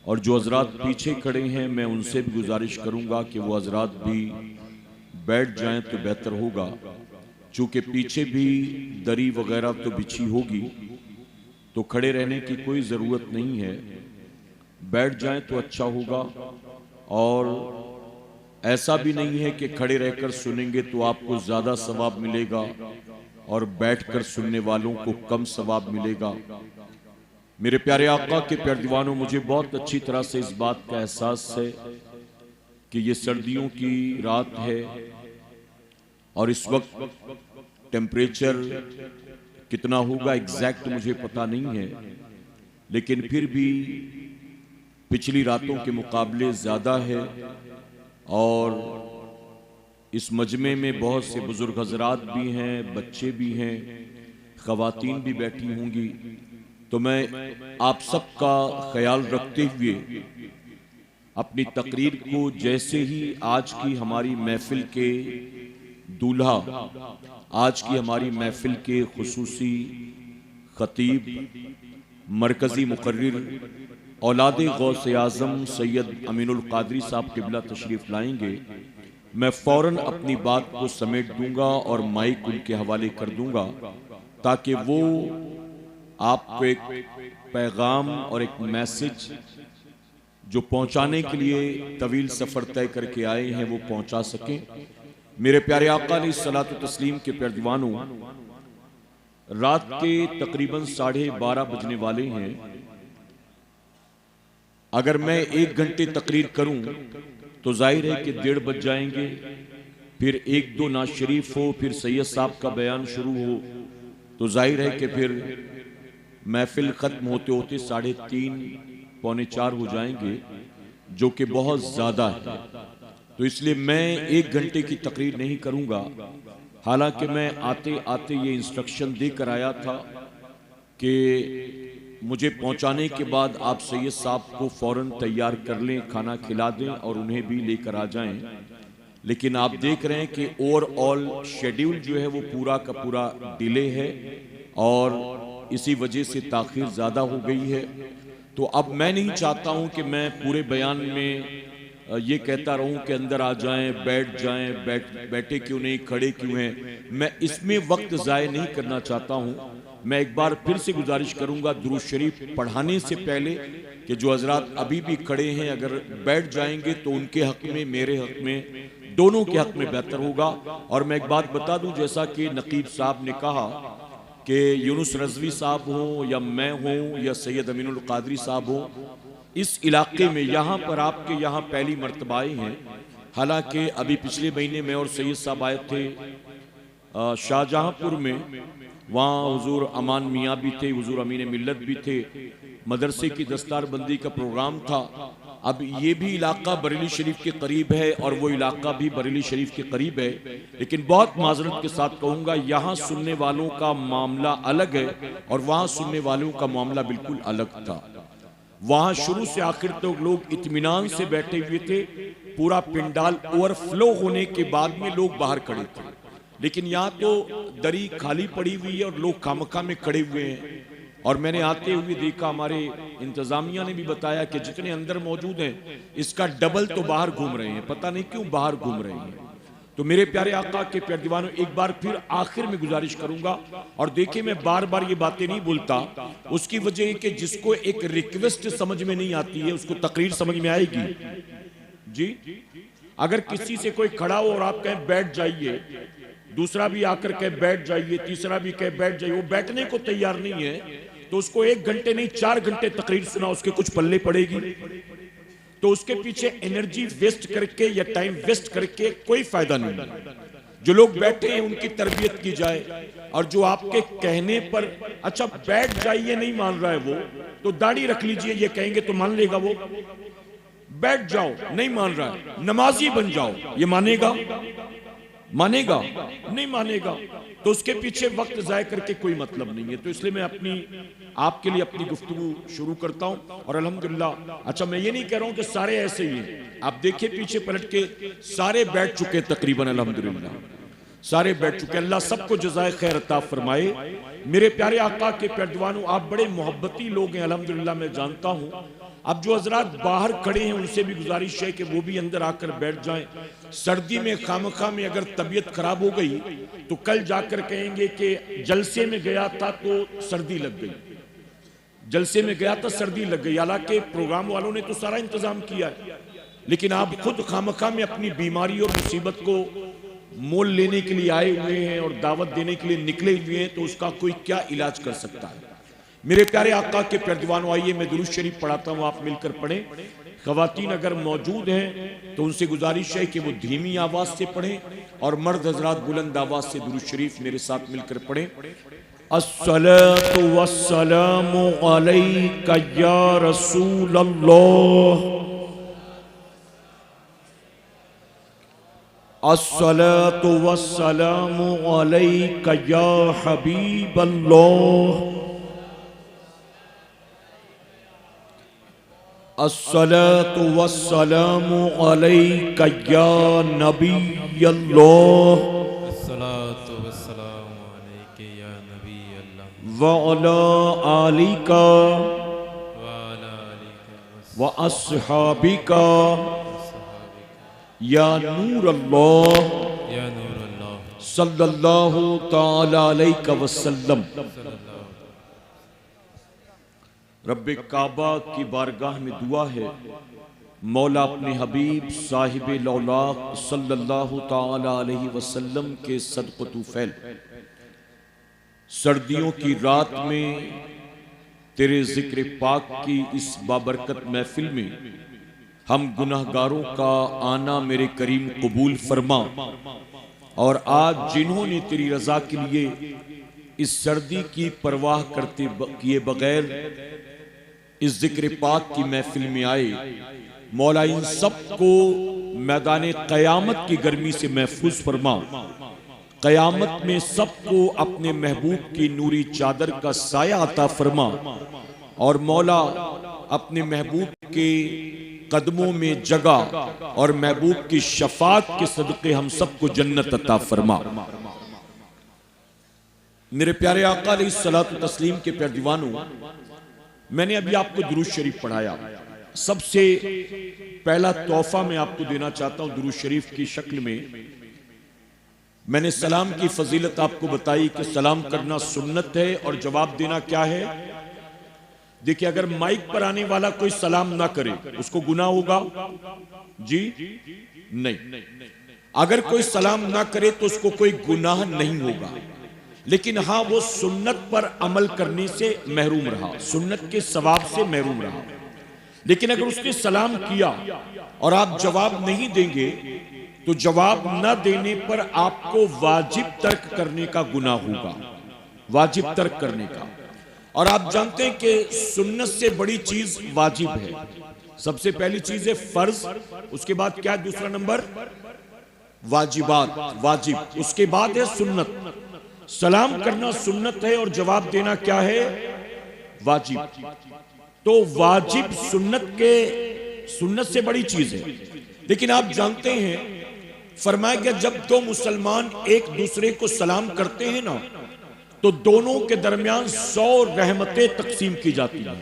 और जो हजरात पीछे खड़े हैं, मैं उनसे भी गुजारिश करूँगा कि वो हजरात भी बैठ जाएं तो बेहतर होगा, चूँकि पीछे भी दरी वगैरह तो बिछी होगी, तो खड़े रहने की कोई ज़रूरत नहीं है, बैठ जाएं तो अच्छा होगा। और ऐसा भी नहीं है कि खड़े रहकर सुनेंगे तो आपको ज़्यादा सवाब मिलेगा और बैठकर सुनने वालों को कम सवाब मिलेगा। मेरे प्यारे आका के प्यारे दीवानों, मुझे बहुत अच्छी तरह से इस बात का एहसास है कि ये सर्दियों की रात है और इस वक्त टेम्परेचर कितना होगा एग्जैक्ट मुझे पता नहीं है, लेकिन फिर भी पिछली रातों के मुकाबले ज़्यादा है। और इस मजमे में बहुत से बुजुर्ग हजरात भी हैं, बच्चे भी हैं, ख़वातीन भी बैठी होंगी। तो मैं आप सबका ख्याल रखते हुए अपनी तकरीर को, जैसे ही आज की हमारी महफिल के दूल्हा, आज की हमारी महफिल के खुसूसी खतीब, मरकज़ी मुकर्रिर औलादे गौसे आज़म सैयद अमीनुल क़ादरी साहब क़िबला तशरीफ़ लाएंगे, मैं फ़ौरन अपनी बात को समेट दूंगा और माइक उनके हवाले कर दूंगा, ताकि वो आपको एक पैगाम और एक मैसेज जो पहुंचाने के लिए तवील सफ़र तय करके आए हैं वो पहुंचा सकें। मेरे प्यारे आका अलैहिस्सलातु तस्लीम के प्यारे दीवानों, रात के तकरीबन 12:30 बजने वाले हैं। अगर मैं 1 घंटे तकरीर करूं तो जाहिर है कि 1:30 बज जाएंगे, फिर 1-2 नाज शरीफ हो, फिर सैयद साहब का बयान शुरू हो, तो जाहिर है कि फिर महफिल ख़त्म होते होते 3:30-3:45 हो जाएंगे, जो कि बहुत ज़्यादा है। तो इसलिए मैं 1 घंटे की तकरीर नहीं करूँगा। हालांकि मैं आते आते ये इंस्ट्रक्शन देकर आया था कि मुझे पहुंचाने के बाद आप सैयद साहब को फ़ौरन तैयार कर लें, खाना खिला दें और उन्हें भी लेकर आ जाएं। लेकिन आप देख रहे हैं कि ओवरऑल शेड्यूल जो है वो पूरा का पूरा डिले है और इसी वजह से ताख़ीर ज़्यादा हो गई है। तो अब मैं नहीं चाहता हूं कि मैं पूरे बयान में ये कहता रहूं कि अंदर आ जाएं, बैठ जाएं, बैठे क्यों नहीं, खड़े क्यों हैं। मैं इसमें वक्त ज़ाय नहीं करना चाहता हूं। मैं एक बार फिर से गुजारिश करूंगा दुरूद शरीफ पढ़ाने से पहले कि जो हजरात अभी भी खड़े हैं अगर बैठ जाएंगे तो उनके हक में, मेरे हक में, दोनों के हक में बेहतर होगा। और मैं एक बात बता दूं, जैसा कि नकीब साहब ने कहा कि यूनुस रज़वी साहब हों या मैं हूं या सैयद अमीनुल कादरी साहब हों, इस इलाके में यहाँ पर आपके यहाँ पहली मर्तबा आए हैं। हालांकि अभी पिछले महीने में और सैयद साहब आए थे शाहजहांपुर में, वहाँ हुजूर अमान मियाँ भी थे, हुजूर अमीन मिल्लत भी थे, मदरसे की दस्तारबंदी का प्रोग्राम था। अब ये भी इलाका बरेली शरीफ के करीब है और वो इलाका भी बरेली शरीफ के करीब है, लेकिन बहुत माजरत के साथ कहूँगा यहाँ सुनने वालों का मामला अलग है और वहाँ सुनने वालों का मामला बिल्कुल अलग था। वहाँ शुरू से आखिर तक लोग इत्मीनान से बैठे हुए थे, पूरा पिंडाल ओवरफ्लो होने के बाद में लोग बाहर खड़े थे, लेकिन यहाँ तो दरी खाली पड़ी हुई है और लोग खामखा में खड़े हुए हैं। और मैंने आते हुए देखा, हमारे इंतजामिया ने भी बताया कि जितने अंदर मौजूद हैं इसका डबल तो बाहर घूम रहे हैं, पता नहीं क्यों बाहर घूम रहे हैं। तो मेरे प्यारे आका के प्यारे दीवानों, एक बार फिर आखिर में गुजारिश करूंगा, और देखिए मैं बार बार ये बातें नहीं बोलता, उसकी वजह है कि जिसको एक रिक्वेस्ट समझ में नहीं आती है उसको तकरीर समझ में आएगी जी। अगर किसी से कोई खड़ा हो और आप कहें बैठ जाइए, दूसरा भी आकर कहे बैठ जाइए, तीसरा भी कहे बैठ जाइए, वो बैठने को तैयार नहीं है, तो उसको 1 घंटे नहीं 4 घंटे तकरीर सुना उसके कुछ पल्ले पड़ेगी। तो उसके पीछे एनर्जी वेस्ट करके या टाइम वेस्ट करके कोई फायदा नहीं। जो लोग बैठे हैं उनकी तरबियत की जाए, और जो आपके कहने पर अच्छा बैठ जाइए नहीं मान रहा है वो, तो दाढ़ी रख लीजिए ये कहेंगे तो मान लेगा वो। बैठ जाओ नहीं मान रहा है, नमाजी बन जाओ, ये मानेगा? मानेगा? नहीं मानेगा। तो उसके पीछे वक्त जाया करके कोई मतलब नहीं है। तो इसलिए मैं आपके लिए अपनी गुफ्तगू शुरू करता हूं। और अल्हम्दुलिल्लाह, अच्छा मैं ये नहीं कह रहा हूं कि सारे ऐसे ही हैं, आप देखिए पीछे पलट के सारे बैठ चुके तकरीबन, अल्हम्दुलिल्लाह सारे बैठ चुके। अल्लाह सबको जज़ाए खैर अता फरमाए। मेरे प्यारे आका के प्यारे दीवानों, आप बड़े मोहब्बती लोग हैं, अल्हम्दुलिल्लाह मैं जानता हूं। अब जो हजरात बाहर खड़े हैं उनसे भी गुजारिश है कि वो भी अंदर आकर बैठ जाएं। सर्दी में खामखा में अगर तबीयत खराब हो गई तो कल जाकर कहेंगे कि जलसे में गया था तो सर्दी लग गई, जलसे में गया था सर्दी लग गई। हालांकि प्रोग्राम वालों ने तो सारा इंतजाम किया है, लेकिन आप खुद खामखा में अपनी बीमारी और मुसीबत को मोल लेने के लिए आए हुए हैं और दावत देने के लिए निकले हुए हैं, तो उसका कोई क्या इलाज कर सकता है। मेरे प्यारे आका के प्यारे दीवानों, आइए मैं दुरूद शरीफ पढ़ाता हूँ, आप मिलकर पढ़ें। खवातीन अगर मौजूद हैं तो उनसे गुजारिश है कि वो धीमी आवाज से पढ़ें, और मर्द हजरात बुलंद आवाज से दुरूद शरीफ मेरे साथ मिलकर पढ़ें। अस्सलातु वस्सलामु अलैका या रसूल अल्लाह, अस्सलातु वस्सलामु अलैका या हबीब अल्लाह, अस्सलातु वस्सलामु अलैका या नबी अल्लाह, अस्सलातु वस्सलामु अलैका या नबी अल्लाह, व अला आलिका व अला आलिका व अस्हाबिका या नूर अल्लाह, या नूर अल्लाह, सल्लल्लाहु तआला अलैहि वसल्लम। रब्बे काबा की बारगाह में दुआ है, मौला अपने हबीब साहिब लौलाक सल्लल्लाहु तआला अलैहि वसल्लम के सदक़ तुफैल सर्दियों की रात में तेरे जिक्र पाक की इस बाबरकत महफिल में हम गुनाहगारों का आना मेरे करीम कबूल फरमा। और आज जिन्होंने तेरी रजा के लिए इस सर्दी की परवाह करते किए बगैर इस जिक्र पाक की महफिल में आए, मौला इन सबको मैदान क़यामत की गर्मी से महफूज फरमा। क़यामत में सबको अपने महबूब की नूरी चादर का साया अता फरमा, और मौला अपने महबूब के कदमों में जगह और महबूब की शफात के सदक़े हम सबको जन्नत अता फरमा। मेरे प्यारे आका अलैहिस्सलातु तस्लीम के प्यारे दीवानों, मैंने अभी आपको दुरूद शरीफ पढ़ाया। सबसे पहला तोहफा मैं आपको देना चाहता हूं दुरूद शरीफ की शक्ल में। मैंने सलाम की फजीलत आपको बताई कि सलाम करना सुन्नत है और जवाब देना क्या है। देखिए, अगर माइक पर आने वाला कोई सलाम ना करे उसको गुनाह होगा जी? नहीं। अगर कोई सलाम ना करे तो उसको कोई गुनाह नहीं होगा, लेकिन हाँ, वो सुन्नत पर अमल करने से महरूम रहा, सुन्नत के सवाब से महरूम रहा। लेकिन अगर उसने सलाम किया और आप जवाब नहीं देंगे तो जवाब न देने पर आपको वाजिब तर्क करने का गुनाह होगा, वाजिब तर्क करने का। और आप जानते हैं कि सुन्नत से बड़ी चीज वाजिब है। सबसे पहली चीज है फर्ज, उसके बाद क्या है दूसरा नंबर? वाजिबात, वाजिब, उसके बाद है सुन्नत। सलाम करना सुन्नत है और जवाब देना क्या है? वाजिब। तो वाजिब सुन्नत से बड़ी चीज है। लेकिन आप जानते हैं, फरमाया गया जब दो मुसलमान एक दूसरे को सलाम करते हैं ना, तो दोनों के दरमियान 100 रहमतें तकसीम की जाती हैं।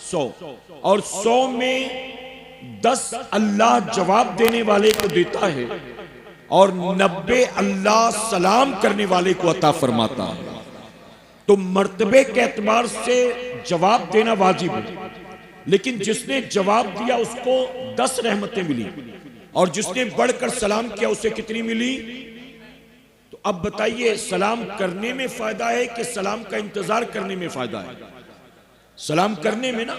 100, और 100 में 10 अल्लाह जवाब देने वाले को देता है और 90 अल्लाह सलाम करने वाले को अता फरमाता है। तो मर्तबे के एतबार से जवाब देना वाजिब है, लेकिन जिसने जवाब दिया उसको 10 रहमतें मिली और जिसने बढ़कर सलाम किया उसे कितनी मिली? तो अब बताइए, सलाम करने में फायदा है कि सलाम का इंतजार करने में फायदा है? सलाम करने में ना।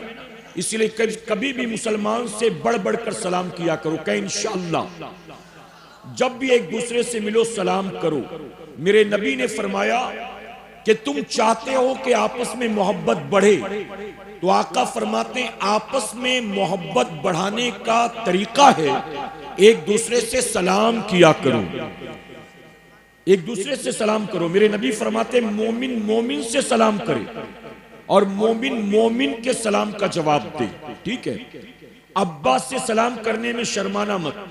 इसलिए कभी भी मुसलमान से बढ़ बढ़कर सलाम किया करो। कहीं इंशाअल्लाह जब भी एक दूसरे से मिलो सलाम करो। मेरे नबी ने फरमाया कि तुम चाहते हो कि आपस में मोहब्बत बढ़े, तो आका फरमाते हैं आपस में मोहब्बत बढ़ाने का तरीका है एक दूसरे से सलाम किया करो, एक दूसरे से सलाम करो। मेरे नबी फरमाते मोमिन मोमिन से सलाम करे और मोमिन मोमिन के सलाम का जवाब दे। ठीक है? अब्बा से सलाम करने में शर्माना मत।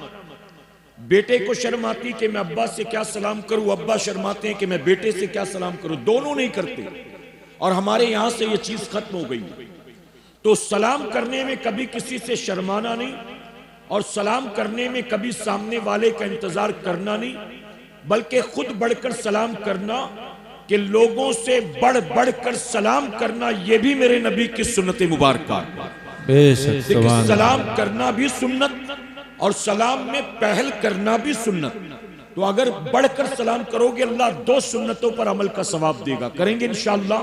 बेटे को शर्म आती कि मैं अब्बा से क्या सलाम करूं, अब्बा शर्माते हैं कि मैं बेटे से क्या सलाम करूं। दोनों नहीं करते और हमारे यहां से ये चीज खत्म हो गई। तो सलाम करने में कभी किसी से शर्माना नहीं और सलाम करने में कभी सामने वाले का इंतजार करना नहीं, बल्कि खुद बढ़कर सलाम करना, कि लोगों से बढ़ बढ़कर सलाम करना, यह भी मेरे नबी की सुन्नत मुबारक है। सलाम करना भी सुन्नत और सलाम में पहल करना भी सुन्नत। तो अगर बढ़कर सलाम करोगे अल्लाह 2 सुन्नतों पर अमल का सवाब देगा। करेंगे इंशाअल्लाह।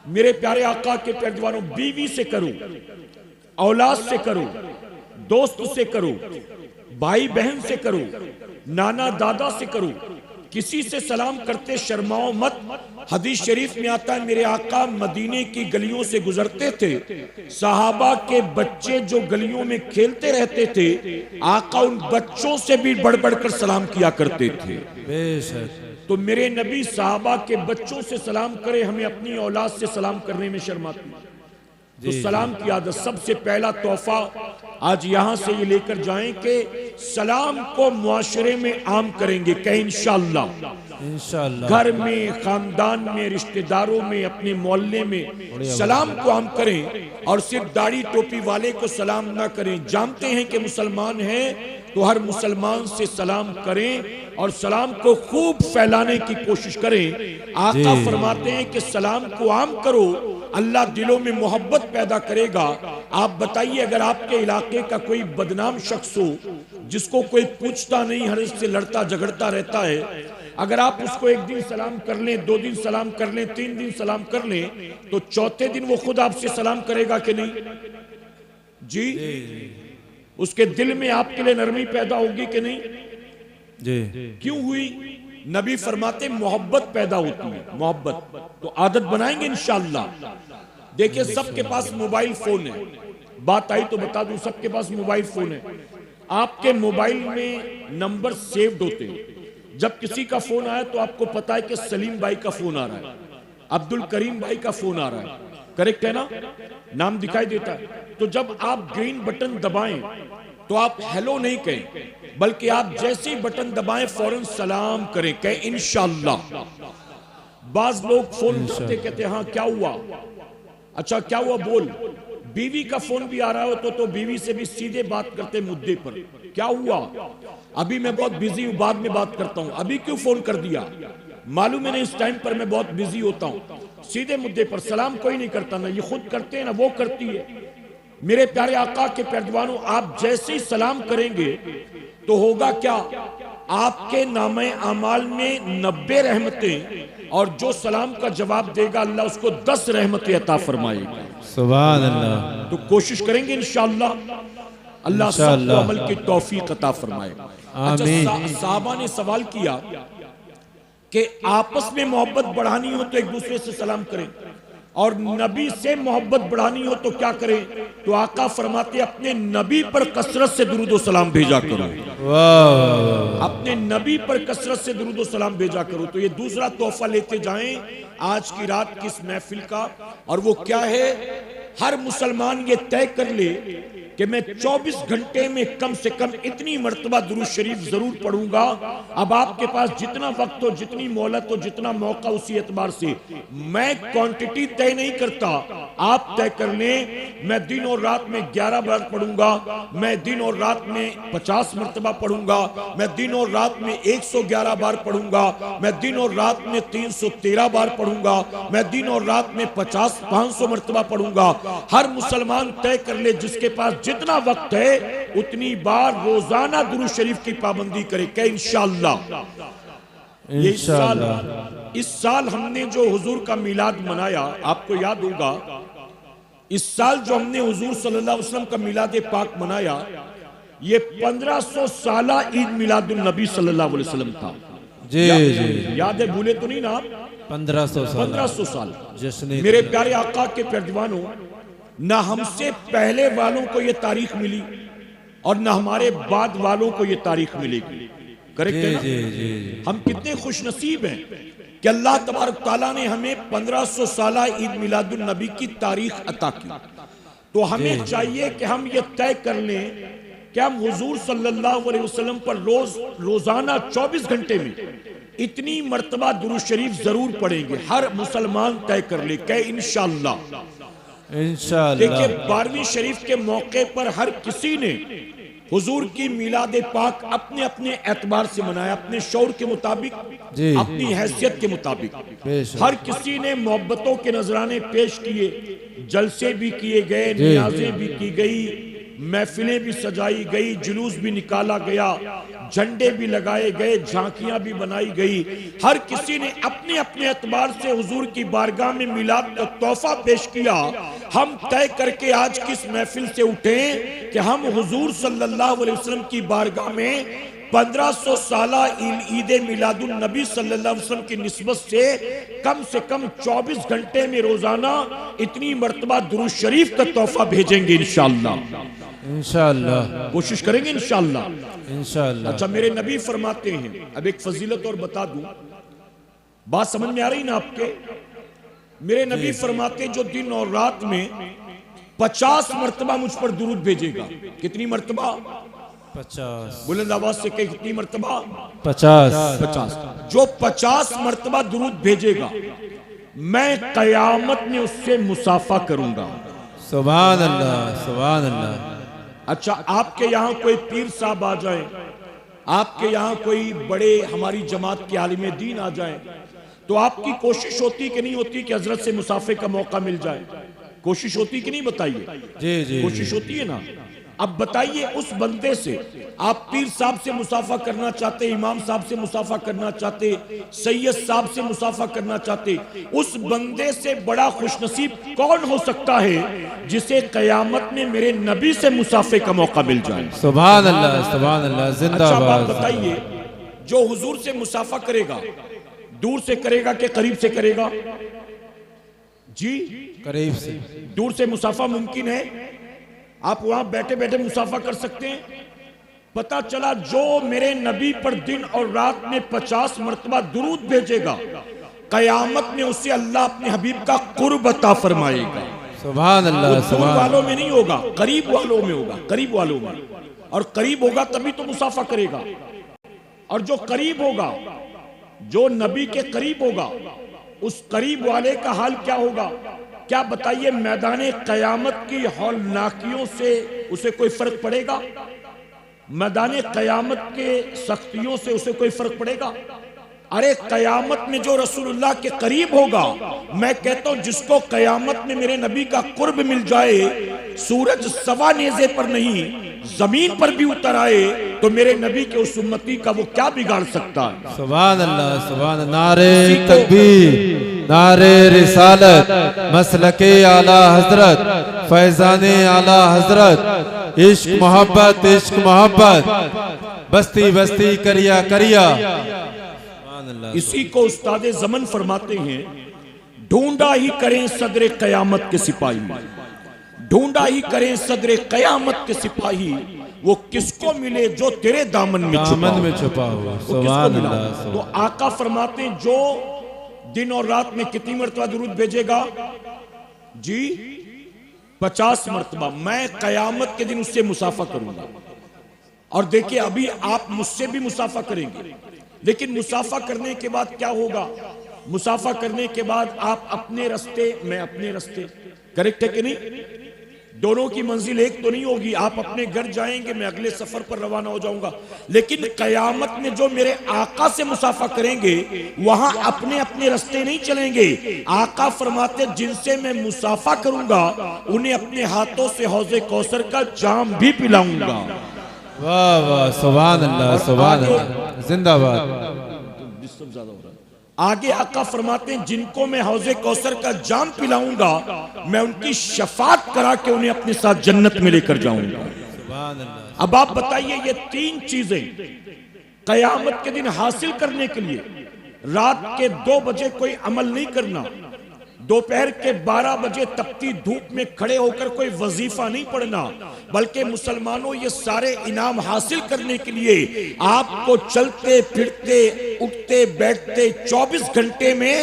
मेरे प्यारे आका के प्यारे दीवानों, बीवी से करो, औलाद से करो, दोस्त से करो, भाई बहन से करो, नाना दादा से करो, किसी से सलाम करते शर्माओ मत। हदीस शरीफ में आता है मेरे आका मदीने की गलियों से गुजरते थे, सहाबा के बच्चे जो गलियों में खेलते रहते थे, आका उन बच्चों से भी बढ़ बढ़कर सलाम किया करते थे। तो मेरे नबी सहाबा के बच्चों से सलाम करे, हमें अपनी औलाद से सलाम करने में शर्माती। तो सलाम की आदत सबसे पहला तोहफा आज यहां से ये लेकर जाएं कि सलाम को मुआशरे में आम करेंगे। कहीं इंशाअल्लाह घर में, खानदान में, रिश्तेदारों में, अपने मोहल्ले में सलाम को आम करें और सिर्फ दाढ़ी टोपी वाले को सलाम ना करें। जानते हैं कि मुसलमान हैं तो हर मुसलमान से सलाम करें और सलाम को खूब फैलाने की कोशिश करें। आका फरमाते हैं कि सलाम को आम करो, अल्लाह दिलों में मोहब्बत पैदा करेगा। आप बताइए, अगर आपके इलाके का कोई बदनाम शख्स हो जिसको कोई पूछता नहीं, हर इससे लड़ता झगड़ता रहता है, अगर आप उसको एक दिन सलाम कर लें, 2 दिन सलाम कर लें, 3 दिन सलाम कर लें, तो चौथे दिन वो खुद आपसे सलाम करेगा कि नहीं जी? उसके दिल में आपके लिए नरमी पैदा होगी कि नहीं जी? क्यों हुई? नबी फरमाते मोहब्बत पैदा होती है, मोहब्बत। तो आदत बनाएंगे इंशाअल्लाह। देखिए, सबके पास मोबाइल फोन है, बात आई तो बता दूं, सबके पास मोबाइल फोन है। आपके मोबाइल में नंबर सेव्ड होते हैं। जब किसी का फोन आया तो आपको पता है कि सलीम भाई का फोन आ रहा है, अब्दुल करीम भाई का फोन आ रहा है, करेक्ट है ना? नाम दिखाई देता है। तो जब आप ग्रीन बटन दबाएं तो आप हेलो नहीं कहें, बल्कि आप जैसे ही बटन दबाएं फौरन सलाम करें, कहें इंशाअल्लाह। बाज लोग फोन करते कहते हाँ क्या हुआ, अच्छा क्या हुआ बोल। बीवी का फोन भी आ रहा हो तो बीवी से भी सीधे बात करते मुद्दे पर, क्या हुआ, अभी मैं बहुत बिजी हूं, बाद में बात करता हूं, अभी क्यों फोन कर दिया, मालूम है नहीं इस टाइम पर मैं बहुत बिजी होता हूं। सीधे मुद्दे पर। सलाम कोई नहीं करता, ना ये खुद करते हैं ना वो करती है। मेरे प्यारे आका के पैरजवानों, आप जैसे ही सलाम करेंगे तो होगा क्या, आपके नामे अमाल में 90 रहमतें, और जो सलाम का जवाब देगा अल्लाह उसको 10 रहमतें अता फरमाएगा। सुभान अल्लाह। तो कोशिश करेंगे इंशाअल्लाह, अल्लाह सबको अमल की तौफीक अता फरमाएगा। अच्छा, साहबा ने सवाल किया कि आपस में मोहब्बत बढ़ानी हो तो एक दूसरे से सलाम करें, और नबी से मोहब्बत बढ़ानी हो तो क्या करें, तो आका फरमाते अपने नबी पर कसरत से दुरूद व सलाम भेजा करो। अपने नबी पर कसरत से दुरूद व सलाम भेजा करो। तो ये दूसरा तोहफा लेते जाएं आज की रात की इस महफिल का, और वो क्या है, हर मुसलमान ये तय कर ले कि मैं 24 घंटे में कम से कम इतनी मर्तबा दुरूद शरीफ जरूर पढ़ूंगा। अब आपके पास जितना वक्त हो, जितनी मोहलत हो, जितना मौका, उसी एतबार से मैं क्वांटिटी तय नहीं करता, आप तय कर लें। मैं दिन और रात में 11 बार पढ़ूंगा, मैं दिन और रात में 50 मर्तबा पढ़ूंगा, मैं दिन और रात में 111 बार पढ़ूंगा, मैं दिन और रात में 313 बार पढ़ूंगा, मैं दिन और रात में 500 मर्तबा पढ़ूंगा। हर मुसलमान तय कर ले जिसके पास जितना वक्त है उतनी बार रोजाना दुरूद शरीफ की पाबंदी करे। क्या इंशाअल्लाह। इस साल हमने जो हुजूर का मिलाद मनाया, आपको याद होगा इस साल जो हमने हुजूर सल्लल्लाहु अलैहि वसल्लम का मिलाद पाक मनाया, ये 1500 साला ईद मिलादुन नबी सल्लल्लाहु अलैहि वसल्लम था। जी याद है, भूले तो नहीं ना आप? 1500 साल। मेरे प्यारे आका के पैरजवानों, ना हमसे पहले वालों को ये तारीख मिली और ना हमारे बाद वालों को ये तारीख मिलेगी। करेक्ट है ना? हम कितने खुशनसीब हैं कि अल्लाह तबारक ताला ने हमें 1500 साला ईद मिलादुन नबी की तारीख अता की। तो हमें चाहिए कि हम ये तय कर लें कि हम हुजूर सल्लल्लाहु अलैहि वसल्लम पर रोजाना 24 घंटे में इतनी मर्तबा दुरूद शरीफ जरूर पढ़ेंगे। हर मुसलमान तय कर ले कि इंशाअल्लाह। देखिए, 12वीं शरीफ के मौके पर हर किसी ने हुजूर की मिलाद पाक अपने अपने एतबार से मनाया, अपने शौर के मुताबिक, अपनी हैसियत के मुताबिक। हर किसी ने मोहब्बतों के नजराने पेश किए, जलसे भी किए गए, नियाज़ें भी की गई, महफिलें भी सजाई गई, जुलूस भी निकाला गया, झंडे भी लगाए गए, झांकियां भी बनाई गई। हर किसी ने अपने अपने एतबार से हुजूर की बारगाह में मिलाद का तोहफा पेश किया। हम तय करके आज की इस महफिल से उठे कि हम हुजूर सल्लल्लाहु अलैहि वसल्लम की बारगाह में 1500 साला ईद मिलादुन नबी सल्लल्लाहु अलैहि वसल्लम की निस्बत से कम 24 घंटे में रोजाना इतनी मर्तबा दुरूद शरीफ का तोहफा भेजेंगे इंशाअल्लाह। कोशिश करेंगे इंशाअल्लाह। अच्छा, मेरे नबी फरमाते हैं, अब एक फजीलत और बता दूं, बात समझ में आ रही ना आपके? मेरे नबी फरमाते जो दिन और रात में 50 मर्तबा मुझ पर दुरूद भेजेगा। कितनी मर्तबा? 50। बुलंद आवाज से कही, कितनी मर्तबा? 50। जो 50 मर्तबा दुरूद भेजेगा, मैं कयामत में उससे मुसाफा करूंगा। सुभान अल्लाह, सुभान अल्लाह। अच्छा, आपके यहाँ कोई पीर साहब आ जाए, आपके यहाँ कोई बड़े हमारी जमात के आलिम दीन आ जाए, तो आपकी कोशिश होती कि नहीं होती कि हजरत से मुसाफे का मौका मिल जाए? कोशिश होती कि नहीं? बताइए। जी। कोशिश होती है ना? अब बताइए, उस बंदे से आप पीर साहब से मुसाफा करना चाहते, इमाम साहब से मुसाफा करना चाहते, सैयद साहब से मुसाफा करना चाहते, उस बंदे से बड़ा खुशनसीब कौन हो सकता है जिसे कयामत में मेरे नबी से मुसाफे का मौका मिल जाए? सुभान अल्लाह, सुभान अल्लाह, जिंदाबाद। अच्छा, बात बताइए, जो हुजूर से मुसाफा करेगा, दूर से करेगा कि करीब से करेगा? जी, करीब से। दूर से मुसाफा मुमकिन है, आप वहां बैठे बैठे मुसाफा कर सकते हैं। पता चला जो मेरे नबी पर दिन और रात में 50 मर्तबा दुरूद भेजेगा, कयामत में उससे अल्लाह अपने हबीब का कुर्ब अता फरमाएगा। सुभान अल्लाह। दूर वालों में नहीं होगा, करीब वालों में होगा, करीब वालों में। और करीब होगा तभी तो मुसाफा करेगा। और जो करीब होगा, जो नबी के करीब होगा, उस करीब वाले का हाल क्या होगा? क्या बताइए, मैदान कयामत की हौलनाकियों से उसे कोई फर्क पड़ेगा? मैदान कयामत के सख्तियों से उसे कोई फर्क पड़ेगा? अरे कयामत में जो रसूलुल्लाह के करीब होगा, मैं कहता हूं जिसको कयामत में मेरे नबी का कुर्ब मिल जाए, सूरज सवा नेज़े पर नहीं जमीन पर भी उतर आए तो मेरे नबी के उस उम्मती का वो क्या बिगाड़ सकता है? सुभान अल्लाह, सुभान अल्लाह। नारे तकबीर, नारे रिसालत, मसलके आला हजरत, फैजाने आला हजरत, इश्क मोहब्बत, इश्क मोहब्बत, बस्ती बस्ती करिया करिया। इसी को उस्ताद ज़मन फरमाते हैं, ढूंढा ही करें सदरे कयामत के सिपाही, ढूंढा ही करें सदरे कयामत के सिपाही, वो किसको मिले जो तेरे दामन में छुपा हो। सुभान अल्लाह। तो आका फरमाते हैं, जो दिन और रात में कितनी मरतबा दुरूद भेजेगा जी? 50 मरतबा। मैं कयामत के दिन उससे मुसाफा करूंगा। और देखिए, अभी आप मुझसे भी मुसाफा करेंगे, लेकिन मुसाफा करने के बाद क्या होगा? मुसाफा करने के बाद आप अपने रास्ते, मैं अपने रास्ते, करेक्ट है कि नहीं? दोनों की मंजिल एक तो नहीं होगी। आप अपने घर जाएंगे, मैं अगले सफर पर रवाना हो जाऊंगा। लेकिन कयामत में जो मेरे आका से मुसाफा करेंगे, वहां अपने अपने रास्ते नहीं चलेंगे। आका फरमाते, जिनसे मैं मुसाफा करूंगा उन्हें अपने हाथों से हौज़े कौसर का जाम भी पिलाऊंगा। वाह वाह, सुभान अल्लाह, सुभान अल्लाह, जिंदाबाद। आगे आका फरमाते हैं, जिनको मैं हौज़े कौसर का जाम पिलाऊंगा, मैं उनकी शफात करा के उन्हें अपने साथ जन्नत में लेकर जाऊंगा। सुभान अल्लाह। अब आप बताइए, ये 3 चीजें कयामत के दिन हासिल करने के लिए रात के 2 बजे कोई अमल नहीं करना, दोपहर के 12 बजे तपती धूप में खड़े होकर कोई वजीफा नहीं पढ़ना, बल्कि मुसलमानों ये सारे इनाम हासिल करने के लिए आपको चलते फिरते उठते बैठते 24 घंटे में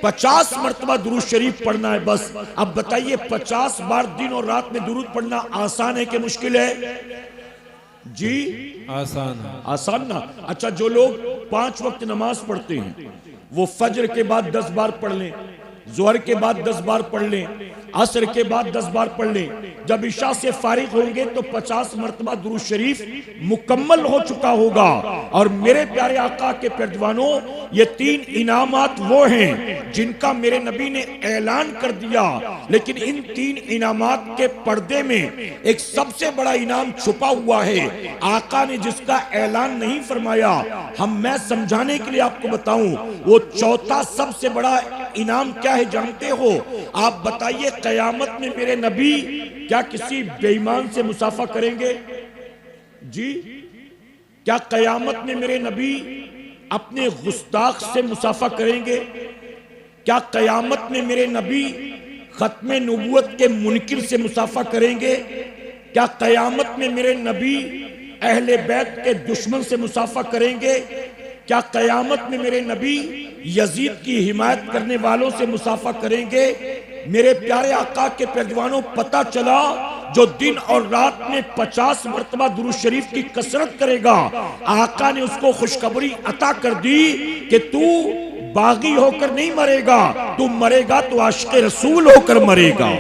50 मरतबा दुरूद शरीफ पढ़ना है बस। अब बताइए, 50 बार दिन और रात में दुरूद पढ़ना आसान है कि मुश्किल है जी? आसान है। आसान ना? अच्छा, जो लोग 5 वक्त नमाज पढ़ते हैं वो फजर के बाद 10 बार पढ़ लें, जोहर के बाद 10 बार पढ़ लें, असर के बाद 10 बार पढ़ लें। जब इशा से फारिग होंगे तो 50 मरतबा दुरूद शरीफ मुकम्मल हो चुका होगा। और मेरे प्यारे आका के परदवानों, ये 3 इनामात वो हैं जिनका मेरे नबी ने ऐलान कर दिया। लेकिन इन 3 इनामात के पर्दे में एक सबसे बड़ा इनाम छुपा हुआ है, आका ने जिसका ऐलान नहीं फरमाया। मैं समझाने के लिए आपको बताऊं, वो चौथा सबसे बड़ा इनाम क्या है जानते हो? आप बताइए, कयामत में मेरे नबी क्या किसी बेईमान से मुसाफा करेंगे जी? क्या कयामत में मेरे नबी अपने गुस्ताख से मुसाफा करेंगे? क्या कयामत में मेरे नबी खत्मे नबूवत के मुनकिर से मुसाफा करेंगे? क्या कयामत में मेरे नबी अहले बैत के दुश्मन से मुसाफा करेंगे? क्या कयामत में मेरे नबी यजीद की हिमायत करने वालों से मुसाफा करेंगे? मेरे प्यारे आका के परदवानों, पता चला जो दिन और रात में 50 मरतबा दुरूद शरीफ की कसरत करेगा, आका ने उसको खुशखबरी अता कर दी कि तू बागी होकर नहीं मरेगा, तू मरेगा तो आशिक़े रसूल होकर मरेगा।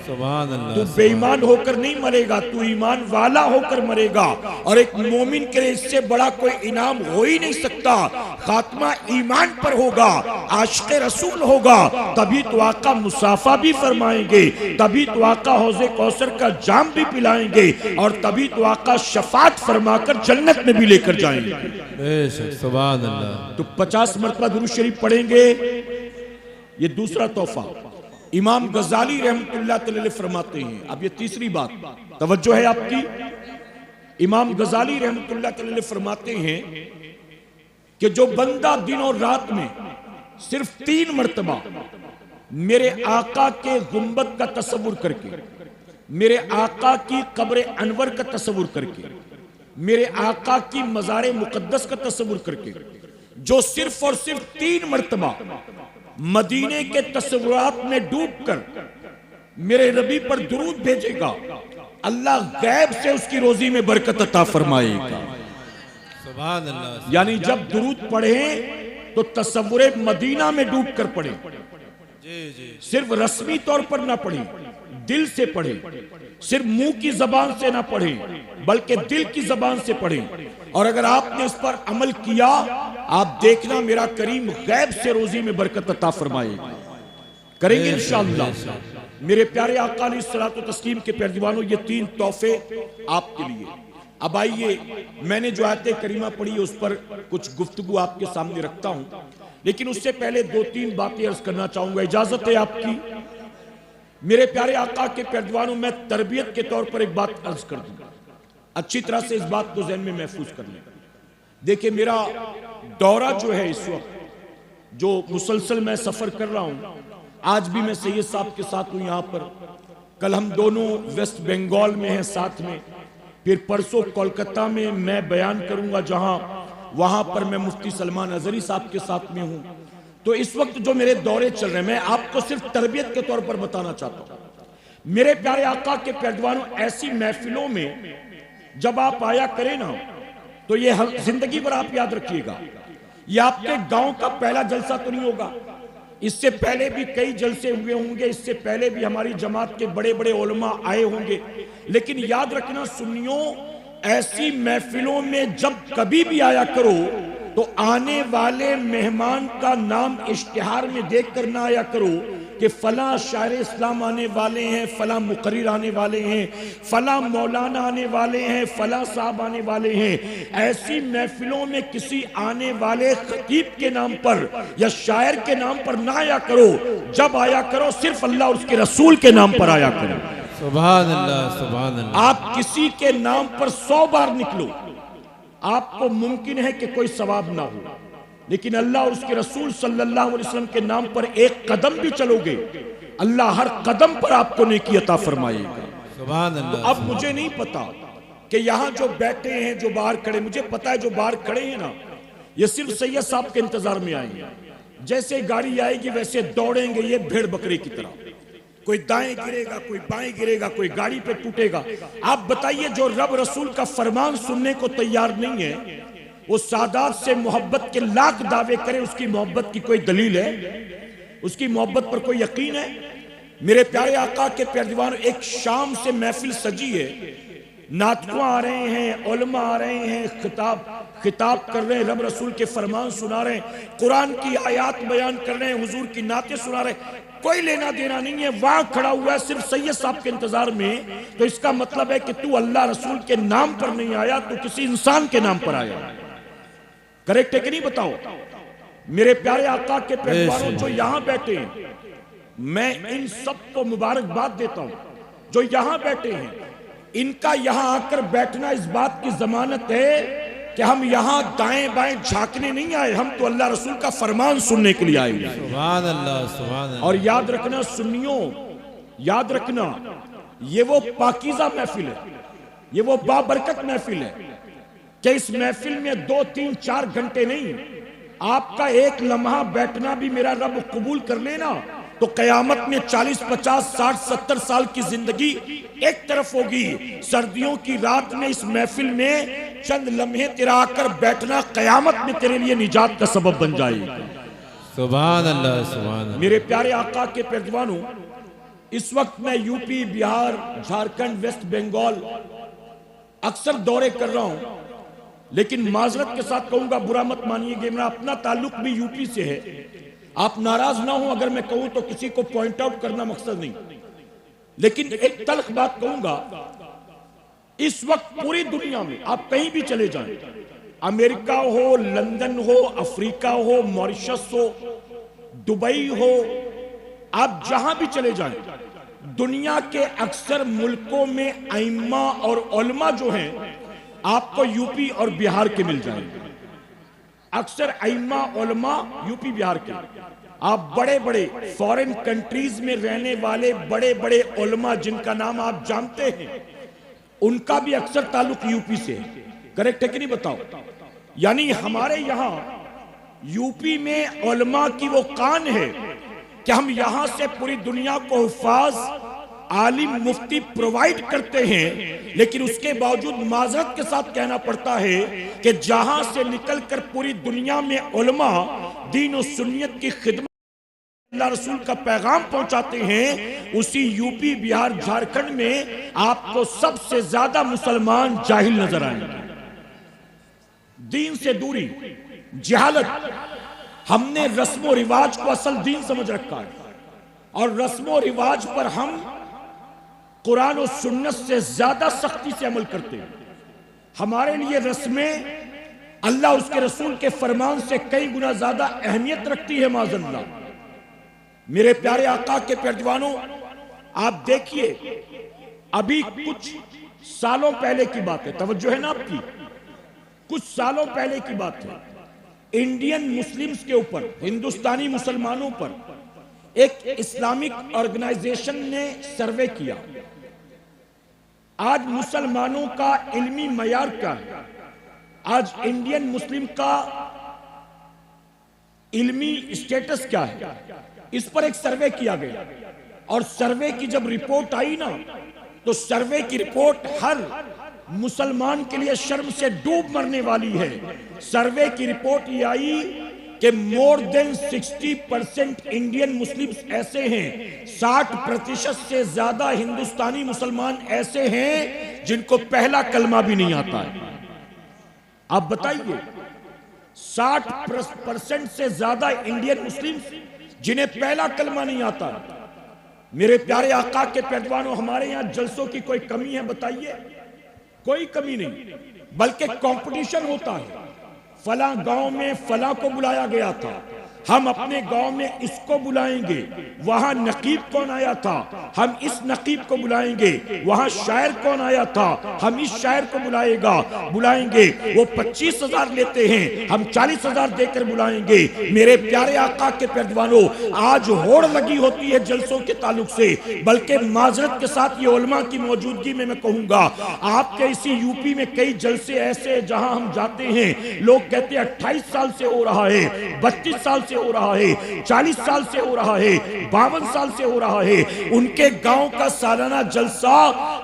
सुभान अल्लाह। तू बेईमान होकर नहीं मरेगा, तू ईमान वाला होकर मरेगा। और एक मोमिन के लिए इससे बड़ा कोई इनाम हो ही नहीं सकता। खात्मा ईमान पर होगा, आशिक़े रसूल होगा, तभी तो आका मुसाफा भी फरमाएंगे, तभी तो आका हौज़े कौसर का जाम भी पिलाएंगे, और तभी तो आका शफात फरमाकर जन्नत में भी लेकर जाएंगे। बेशक, सुभान अल्लाह। तो 50 मरतबा दुरूद शरीफ पढ़ेंगे, ये दूसरा तोहफा। इमाम गजाली रहमतुल्लाह अलैह फरमाते हैं, अब ये तीसरी बात, तवज्जो है आपकी। इमाम गजाली रहमतुल्लाह अलैह फरमाते हैं कि जो बंदा दिन और रात में सिर्फ 3 मरतबा मेरे आका के गुंबद का तस्वुर करके, मेरे आका की कब्र अनवर का तस्वुर करके, मेरे आका की मज़ार मुक़द्दस का तस्वुर करके, जो सिर्फ और सिर्फ 3 मरतबा मदीने के तस्वुरात में डूबकर मेरे नबी पर दुरूद भेजेगा, अल्लाह गैब से उसकी रोजी में बरकत अता फरमाएगा। सुभान अल्लाह। यानी जब दुरूद पढ़े तो तसव्वुरे मदीना में डूब कर पढ़े, सिर्फ रस्मी तौर पर ना पढ़े, दिल से पढ़े, सिर्फ मुंह की जबान से ना पढ़े बल्कि दिल की जबान से पढ़े। और अगर आपने इस पर अमल किया, आप देखना मेरा करीम गैब से रोजी में बरकत अता फरमाएगा। करेंगे इंशाअल्लाह। मेरे प्यारे आका अलैहिस्सलातु तस्लीम के प्यारे दीवानों, ये 3 तोहफे आपके लिए। अब आइए, मैंने जो आयत करीमा पढ़ी उस पर कुछ गुफ्तगू आपके सामने रखता हूं, लेकिन उससे पहले 2-3 बातें अर्ज करना चाहूंगा। इजाजत है आपकी? मेरे प्यारे आका के प्यारे दीवानों, मैं तरबियत के तौर पर एक बात अर्ज कर दूंगा, अच्छी तरह से इस बात को ज़हन में महफूज कर लें। देखिए, मेरा दौरा जो है इस वक्त, जो मुसलसल मैं सफर कर रहा हूं, आज भी मैं सैयद साहब के साथ हूं यहाँ पर, कल हम दोनों वेस्ट बंगाल में हैं साथ में, फिर परसों कोलकाता में मैं बयान करूंगा जहां वहां पर मैं मुफ्ती सलमान अजहरी साहब के साथ में हूं। तो इस वक्त जो मेरे दौरे चल रहे हैं, मैं आपको सिर्फ तरबियत के तौर पर बताना चाहता हूं। मेरे प्यारे आका के प्यारे दीवानों, ऐसी महफिलों में जब आप आया करें ना, तो ये जिंदगी भर आप याद रखिएगा, ये आपके गांव का पहला जलसा तो नहीं होगा, इससे पहले भी कई जलसे हुए होंगे, इससे पहले भी हमारी जमात के बड़े बड़े उलमा आए होंगे। लेकिन याद रखना सुन्नियों, ऐसी महफिलों में जब कभी भी आया करो तो आने वाले मेहमान का नाम इश्तिहार में देख कर ना आया करो कि फला शायर इस्लाम आने वाले हैं, फला मुकर्रिर आने वाले हैं, फला मौलाना आने वाले हैं, फला साहब आने वाले हैं। ऐसी महफिलों में किसी आने वाले खतीब के नाम पर या शायर के नाम पर ना आया करो, जब आया करो सिर्फ अल्लाह और उसके रसूल के नाम पर आया करो। सुभान अल्लाह, सुभान अल्लाह। आप किसी के नाम पर 100 बार निकलो, आपको मुमकिन है कि कोई सवाब ना हो, लेकिन अल्लाह और उसके रसूल सल्लल्लाहु अलैहि वसल्लम के नाम पर एक कदम भी चलोगे, अल्लाह हर कदम पर आपको नेकी अता फरमाएगा। सुभान अल्लाह। तो अब मुझे नहीं पता कि यहाँ जो बैठे हैं, जो बाहर खड़े, मुझे पता है जो बाहर खड़े हैं ना, ये सिर्फ सैयद साहब के इंतजार में आएंगे। जैसे गाड़ी आएगी वैसे दौड़ेंगे ये भेड़ बकरे की तरह, कोई दाएं गिरेगा, कोई बाएं गिरेगा, कोई गाड़ी पे टूटेगा। आप बताइए, जो रब रसूल का फरमान सुनने को तैयार नहीं है, वो सादात से मोहब्बत के लाख दावे करे, उसकी मोहब्बत की कोई दलील है? उसकी मोहब्बत पर कोई यकीन है? मेरे प्यारे आका के प्यारे दीवानों, एक शाम से महफिल सजी है, नातक़ुआ आ रहे हैं, उलमा आ रहे हैं, खिताब कर रहे हैं, रब रसूल के फरमान सुना रहे हैं, कुरान की आयात बयान कर रहे हैं, हुजूर की नातें सुना रहे हैं, कोई लेना देना नहीं है। वहां खड़ा हुआ है सिर्फ सैयद साहब के इंतजार में, तो इसका मतलब है कि तू अल्लाह रसूल के नाम पर नहीं आया, तू किसी इंसान के नाम पर आया। करेक्ट है कि नहीं? बताओ मेरे प्यारे आका के प्यारे जो यहां बैठे हैं, मैं इन सबको मुबारकबाद देता हूं जो यहां बैठे हैं। इनका यहां आकर बैठना इस बात की जमानत है कि हम यहां दाएं बाएं झांकने नहीं आए, हम तो अल्लाह रसूल का फरमान सुनने के लिए आए हैं। सुभान अल्लाह, सुभान अल्लाह। और याद रखना सुन्नियों, याद रखना, ये वो पाकीज़ा महफिल है, ये वो बाबरकत महफिल है कि इस महफिल में 2, 3, 4 घंटे नहीं, आपका एक लम्हा बैठना भी मेरा रब कबूल कर लेना तो कयामत में 40, 50, 60, 70 साल की जिंदगी एक तरफ होगी। सर्दियों की रात में इस महफिल में चंद लम्हे तेरा आकर बैठना कयामत में तेरे लिए निजात का सबब बन जाएगा। सुभान अल्लाह, सुभान अल्लाह। मेरे प्यारे आका के प्यारे दीवानों, इस वक्त मैं यूपी, बिहार, झारखंड, वेस्ट बंगाल अक्सर दौरे कर रहा हूं, लेकिन माजरत के साथ कहूंगा, बुरा मत मानिएगा, मेरा अपना ताल्लुक भी यूपी से है। आप नाराज ना हो अगर मैं कहूं तो, किसी को पॉइंट आउट करना मकसद नहीं, लेकिन एक तल्ख बात कहूंगा, इस वक्त पूरी दुनिया में आप कहीं भी चले जाएं, अमेरिका हो, लंदन हो, अफ्रीका हो, मॉरिशस हो, दुबई हो, आप जहां भी चले जाएं, दुनिया के अक्सर मुल्कों में आइम्मा और उलमा जो हैं आपको यूपी और बिहार के मिल जाएंगे। अक्सर आइम्मा उलमा यूपी बिहार के, आप बड़े बड़े फॉरेन कंट्रीज में रहने वाले बड़े बड़े उलमा जिनका नाम आप जानते हैं, उनका भी अक्सर ताल्लुक यूपी से है। करेक्ट है कि नहीं? बताओ। यानी हमारे यहां यूपी में उलमा की वो कान है कि हम यहां से पूरी दुनिया को हुफ्फाज, आलिम, मुफ्ती प्रोवाइड करते हैं, लेकिन उसके बावजूद माजरत के साथ कहना पड़ता है कि जहां से निकलकर पूरी दुनिया में उलमा दीन और सुन्नियत की खिदमत अल्लाह रसूल का पैगाम पहुंचाते हैं, उसी यूपी बिहार झारखंड में आपको सबसे ज्यादा मुसलमान जाहिल नजर आएंगे। दीन से दूरी, जहालत। हमने रस्मो रिवाज को असल दीन समझ रखा है और रस्मो रिवाज पर हम कुरान और सुन्नत से ज्यादा सख्ती से अमल करते हैं। हमारे लिए रस्में अल्लाह उसके रसूल के फरमान से कई गुना ज्यादा अहमियत रखती है माज़अल्लाह। मेरे प्यारे आका के पैरजवानों, आप देखिए, अभी कुछ सालों पहले की बात है, तवज्जो है ना आपकी, कुछ सालों पहले की बात है, इंडियन मुस्लिम्स के ऊपर, हिंदुस्तानी मुसलमानों पर एक इस्लामिक ऑर्गेनाइजेशन ने सर्वे किया। आज मुसलमानों का इल्मी मयार क्या है, आज इंडियन मुस्लिम का इल्मी स्टेटस क्या है, इस पर एक सर्वे किया गया। और सर्वे की जब रिपोर्ट आई ना, तो सर्वे की रिपोर्ट हर मुसलमान के लिए शर्म से डूब मरने वाली है। सर्वे की रिपोर्ट ये आई कि मोर देन 60% इंडियन मुस्लिम्स ऐसे हैं, 60% से ज्यादा हिंदुस्तानी मुसलमान ऐसे हैं जिनको पहला कलमा भी नहीं आता है। आप बताइए, 60% से ज्यादा इंडियन मुस्लिम्स जिन्हें पहला कलमा नहीं आता। मेरे प्यारे आका के पैरजवानों, हमारे यहां जलसों की कोई कमी है बताइए? कोई कमी नहीं, बल्कि कंपटीशन होता है। फला गांव में फला को बुलाया गया था, हम अपने गांव में इसको बुलाएंगे, वहां नकीब कौन आया था, हम इस नकीब को बुलाएंगे, वहां शायर कौन आया था, हम इस शायर को बुलाएंगे। वो 25,000 लेते हैं, हम 40,000 देकर बुलाएंगे। मेरे प्यारे आका के पैरजवानों, आज होड़ लगी होती है जलसों के ताल्लुक से, बल्कि माजरत के साथ ये उलमा की मौजूदगी में मैं कहूंगा, आपके इसी यूपी में कई जलसे ऐसे जहां हम जाते हैं, लोग कहते हैं 28 साल से हो रहा है, 32 साल से हो रहा है, 40 साल से हो रहा है, 52 साल से हो रहा है। उनके गांव का सालाना जलसा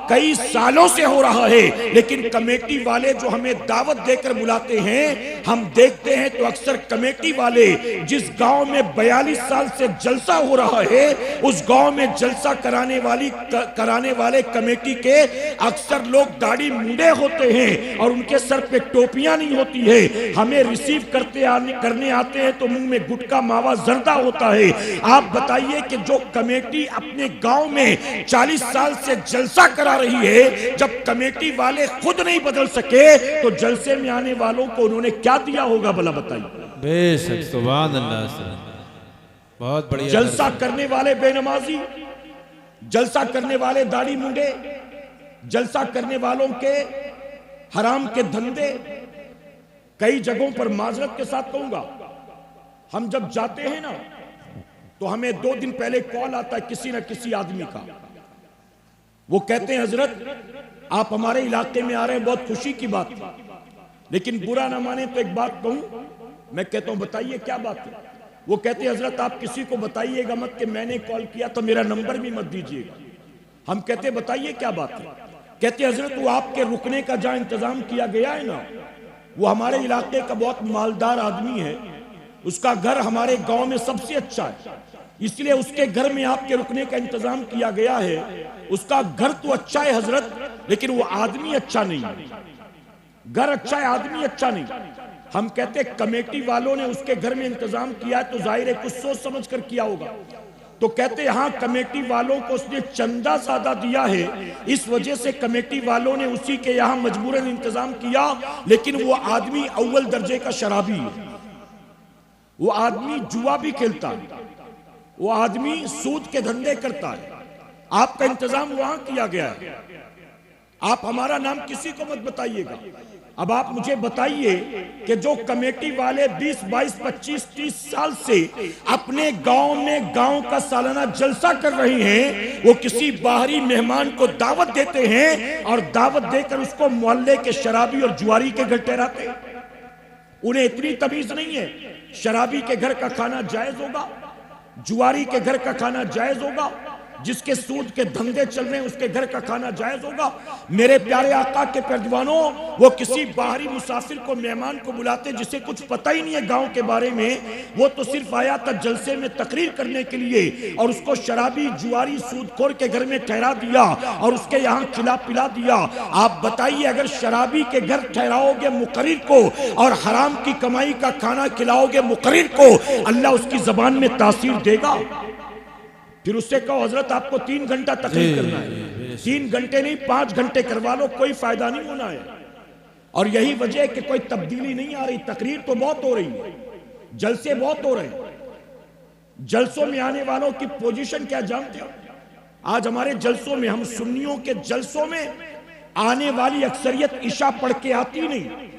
कई सालों से हो रहा है, लेकिन कमेटी वाले जो हमें दावत देकर बुलाते हैं, हम देखते हैं तो अक्सर कमेटी वाले जिस गांव में 42 साल से जलसा हो रहा है, उस गांव में जलसा कराने वाले कमेटी के अक्सर लोग दाढ़ी मूंडे होते हैं और उनके सर पे टोपियां नहीं होती है। हमें रिसीव करने आते हैं तो मुंह में गुटका मावा जर्दा होता है। आप बताइए कि जो कमेटी अपने गांव में 40 साल से जलसा करा रही है, जब कमेटी वाले खुद नहीं बदल सके तो जलसे में आने वालों को उन्होंने क्या दिया होगा भला बताइए? बेशक, सुभान अल्लाह, बहुत बढ़िया। जलसा करने वाले बेनमाजी, जलसा करने वाले दाढ़ी मुंडे, जलसा करने वालों के हराम के धंधे। कई जगहों पर माजरत के साथ कहूंगा, हम जब जाते हैं ना तो हमें 2 दिन पहले कॉल आता है किसी न किसी आदमी का। वो कहते हैं हजरत आप हमारे इलाके में आ रहे हैं, बहुत खुशी की बात, लेकिन बुरा ना माने तो एक बात कहूं। मैं कहता हूं बताइए क्या बात है? वो कहते हैं हजरत आप किसी को बताइएगा मत कि मैंने कॉल किया, तो मेरा नंबर भी मत दीजिएगा। हम कहते बताइए क्या बात है? कहते हजरत वो आपके रुकने का जहां इंतजाम किया गया है ना, वो हमारे इलाके का बहुत मालदार आदमी है, उसका घर हमारे गांव में सबसे अच्छा है, इसलिए उसके घर में आपके रुकने का इंतजाम किया गया है। उसका घर तो अच्छा है हजरत, लेकिन वो आदमी अच्छा नहीं है। घर अच्छा है, आदमी अच्छा नहीं। हम कहते कमेटी वालों ने उसके घर में इंतजाम किया है तो जाहिर है कुछ सोच समझ कर किया होगा। तो कहते हाँ कमेटी वालों को उसने चंदा ज्यादा दिया है, इस वजह से कमेटी वालों ने उसी के यहाँ मजबूरन इंतजाम किया, लेकिन वो आदमी अव्वल दर्जे का शराबी है, वो आदमी जुआ भी खेलता है, वो आदमी सूद के धंधे करता है। आपका इंतजाम वहां किया गया है, आप हमारा नाम किसी को मत बताइएगा। अब आप मुझे बताइए कि जो कमेटी वाले 20, 22, 25, 30 साल से अपने गांव में गांव का सालाना जलसा कर रहे हैं, वो किसी बाहरी मेहमान को दावत देते हैं और दावत देकर उसको मोहल्ले के शराबी और जुआरी के घर ठहराते हैं। उन्हें इतनी तमीज नहीं है, शराबी के घर का खाना जायज होगा, जुआरी के घर का खाना जायज होगा, जिसके सूद के धंधे चल रहे हैं उसके घर का खाना जायज होगा? मेरे प्यारे आका के पैरजवानों, वो किसी बाहरी मुसाफिर को, मेहमान को बुलाते जिसे कुछ पता ही नहीं है गांव के बारे में, वो तो सिर्फ आया था जलसे में तकरीर करने के लिए, और उसको शराबी जुआरी सूदखोर के घर में ठहरा दिया और उसके यहाँ खिला पिला दिया। आप बताइए, अगर शराबी के घर ठहराओगे मुकर्रिर को और हराम की कमाई का खाना खिलाओगे मुकर्रिर को, अल्लाह उसकी जबान में तासीर देगा? फिर उससे कहो हजरत आपको 3 घंटा तकरीर करना है, 3 घंटे नहीं 5 घंटे करवा लो, कोई फायदा नहीं होना है। और यही वजह है कि कोई तब्दीली नहीं आ रही। तकरीर तो बहुत हो रही है, जलसे बहुत हो रहे हैं। जलसों में आने वालों की पोजीशन क्या जानते हो? आज हमारे जलसों में, हम सुन्नियों के जलसों में आने वाली अक्सरियत इशा पढ़ के आती नहीं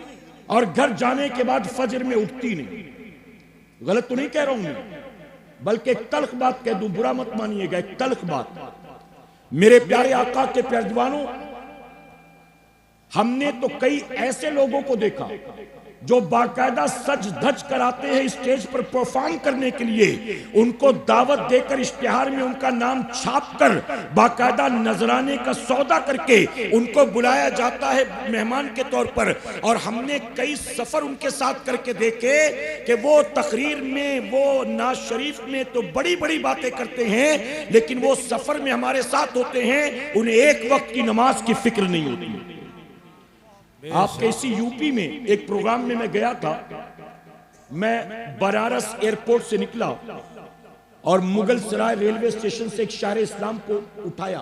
और घर जाने के बाद फजर में उठती नहीं। गलत तो नहीं कह रहा हूं मैं, बल्कि एक तल्ख बात कह दूं, बुरा मत मानिएगा, एक तल्ख बात। मेरे प्यारे आका के प्यारजवानों, हमने तो कई ऐसे लोगों को देखा जो बाकायदा सज धज कर आते हैं स्टेज पर परफॉर्म करने के लिए, उनको दावत देकर इश्तिहार में उनका नाम छाप कर बाकायदा नजराने का सौदा करके उनको बुलाया जाता है मेहमान के तौर पर। और हमने कई सफर उनके साथ करके देखे कि वो तकरीर में, वो नाज शरीफ में तो बड़ी बड़ी बातें करते हैं, लेकिन वो सफर में हमारे साथ होते हैं, उन्हें एक वक्त की नमाज की फिक्र नहीं होती। आपके इसी यूपी में एक प्रोग्राम में मैं गया था। मैं बनारस एयरपोर्ट से निकला और मुगल सराय रेलवे स्टेशन से एक शायर इस्लाम को उठाया,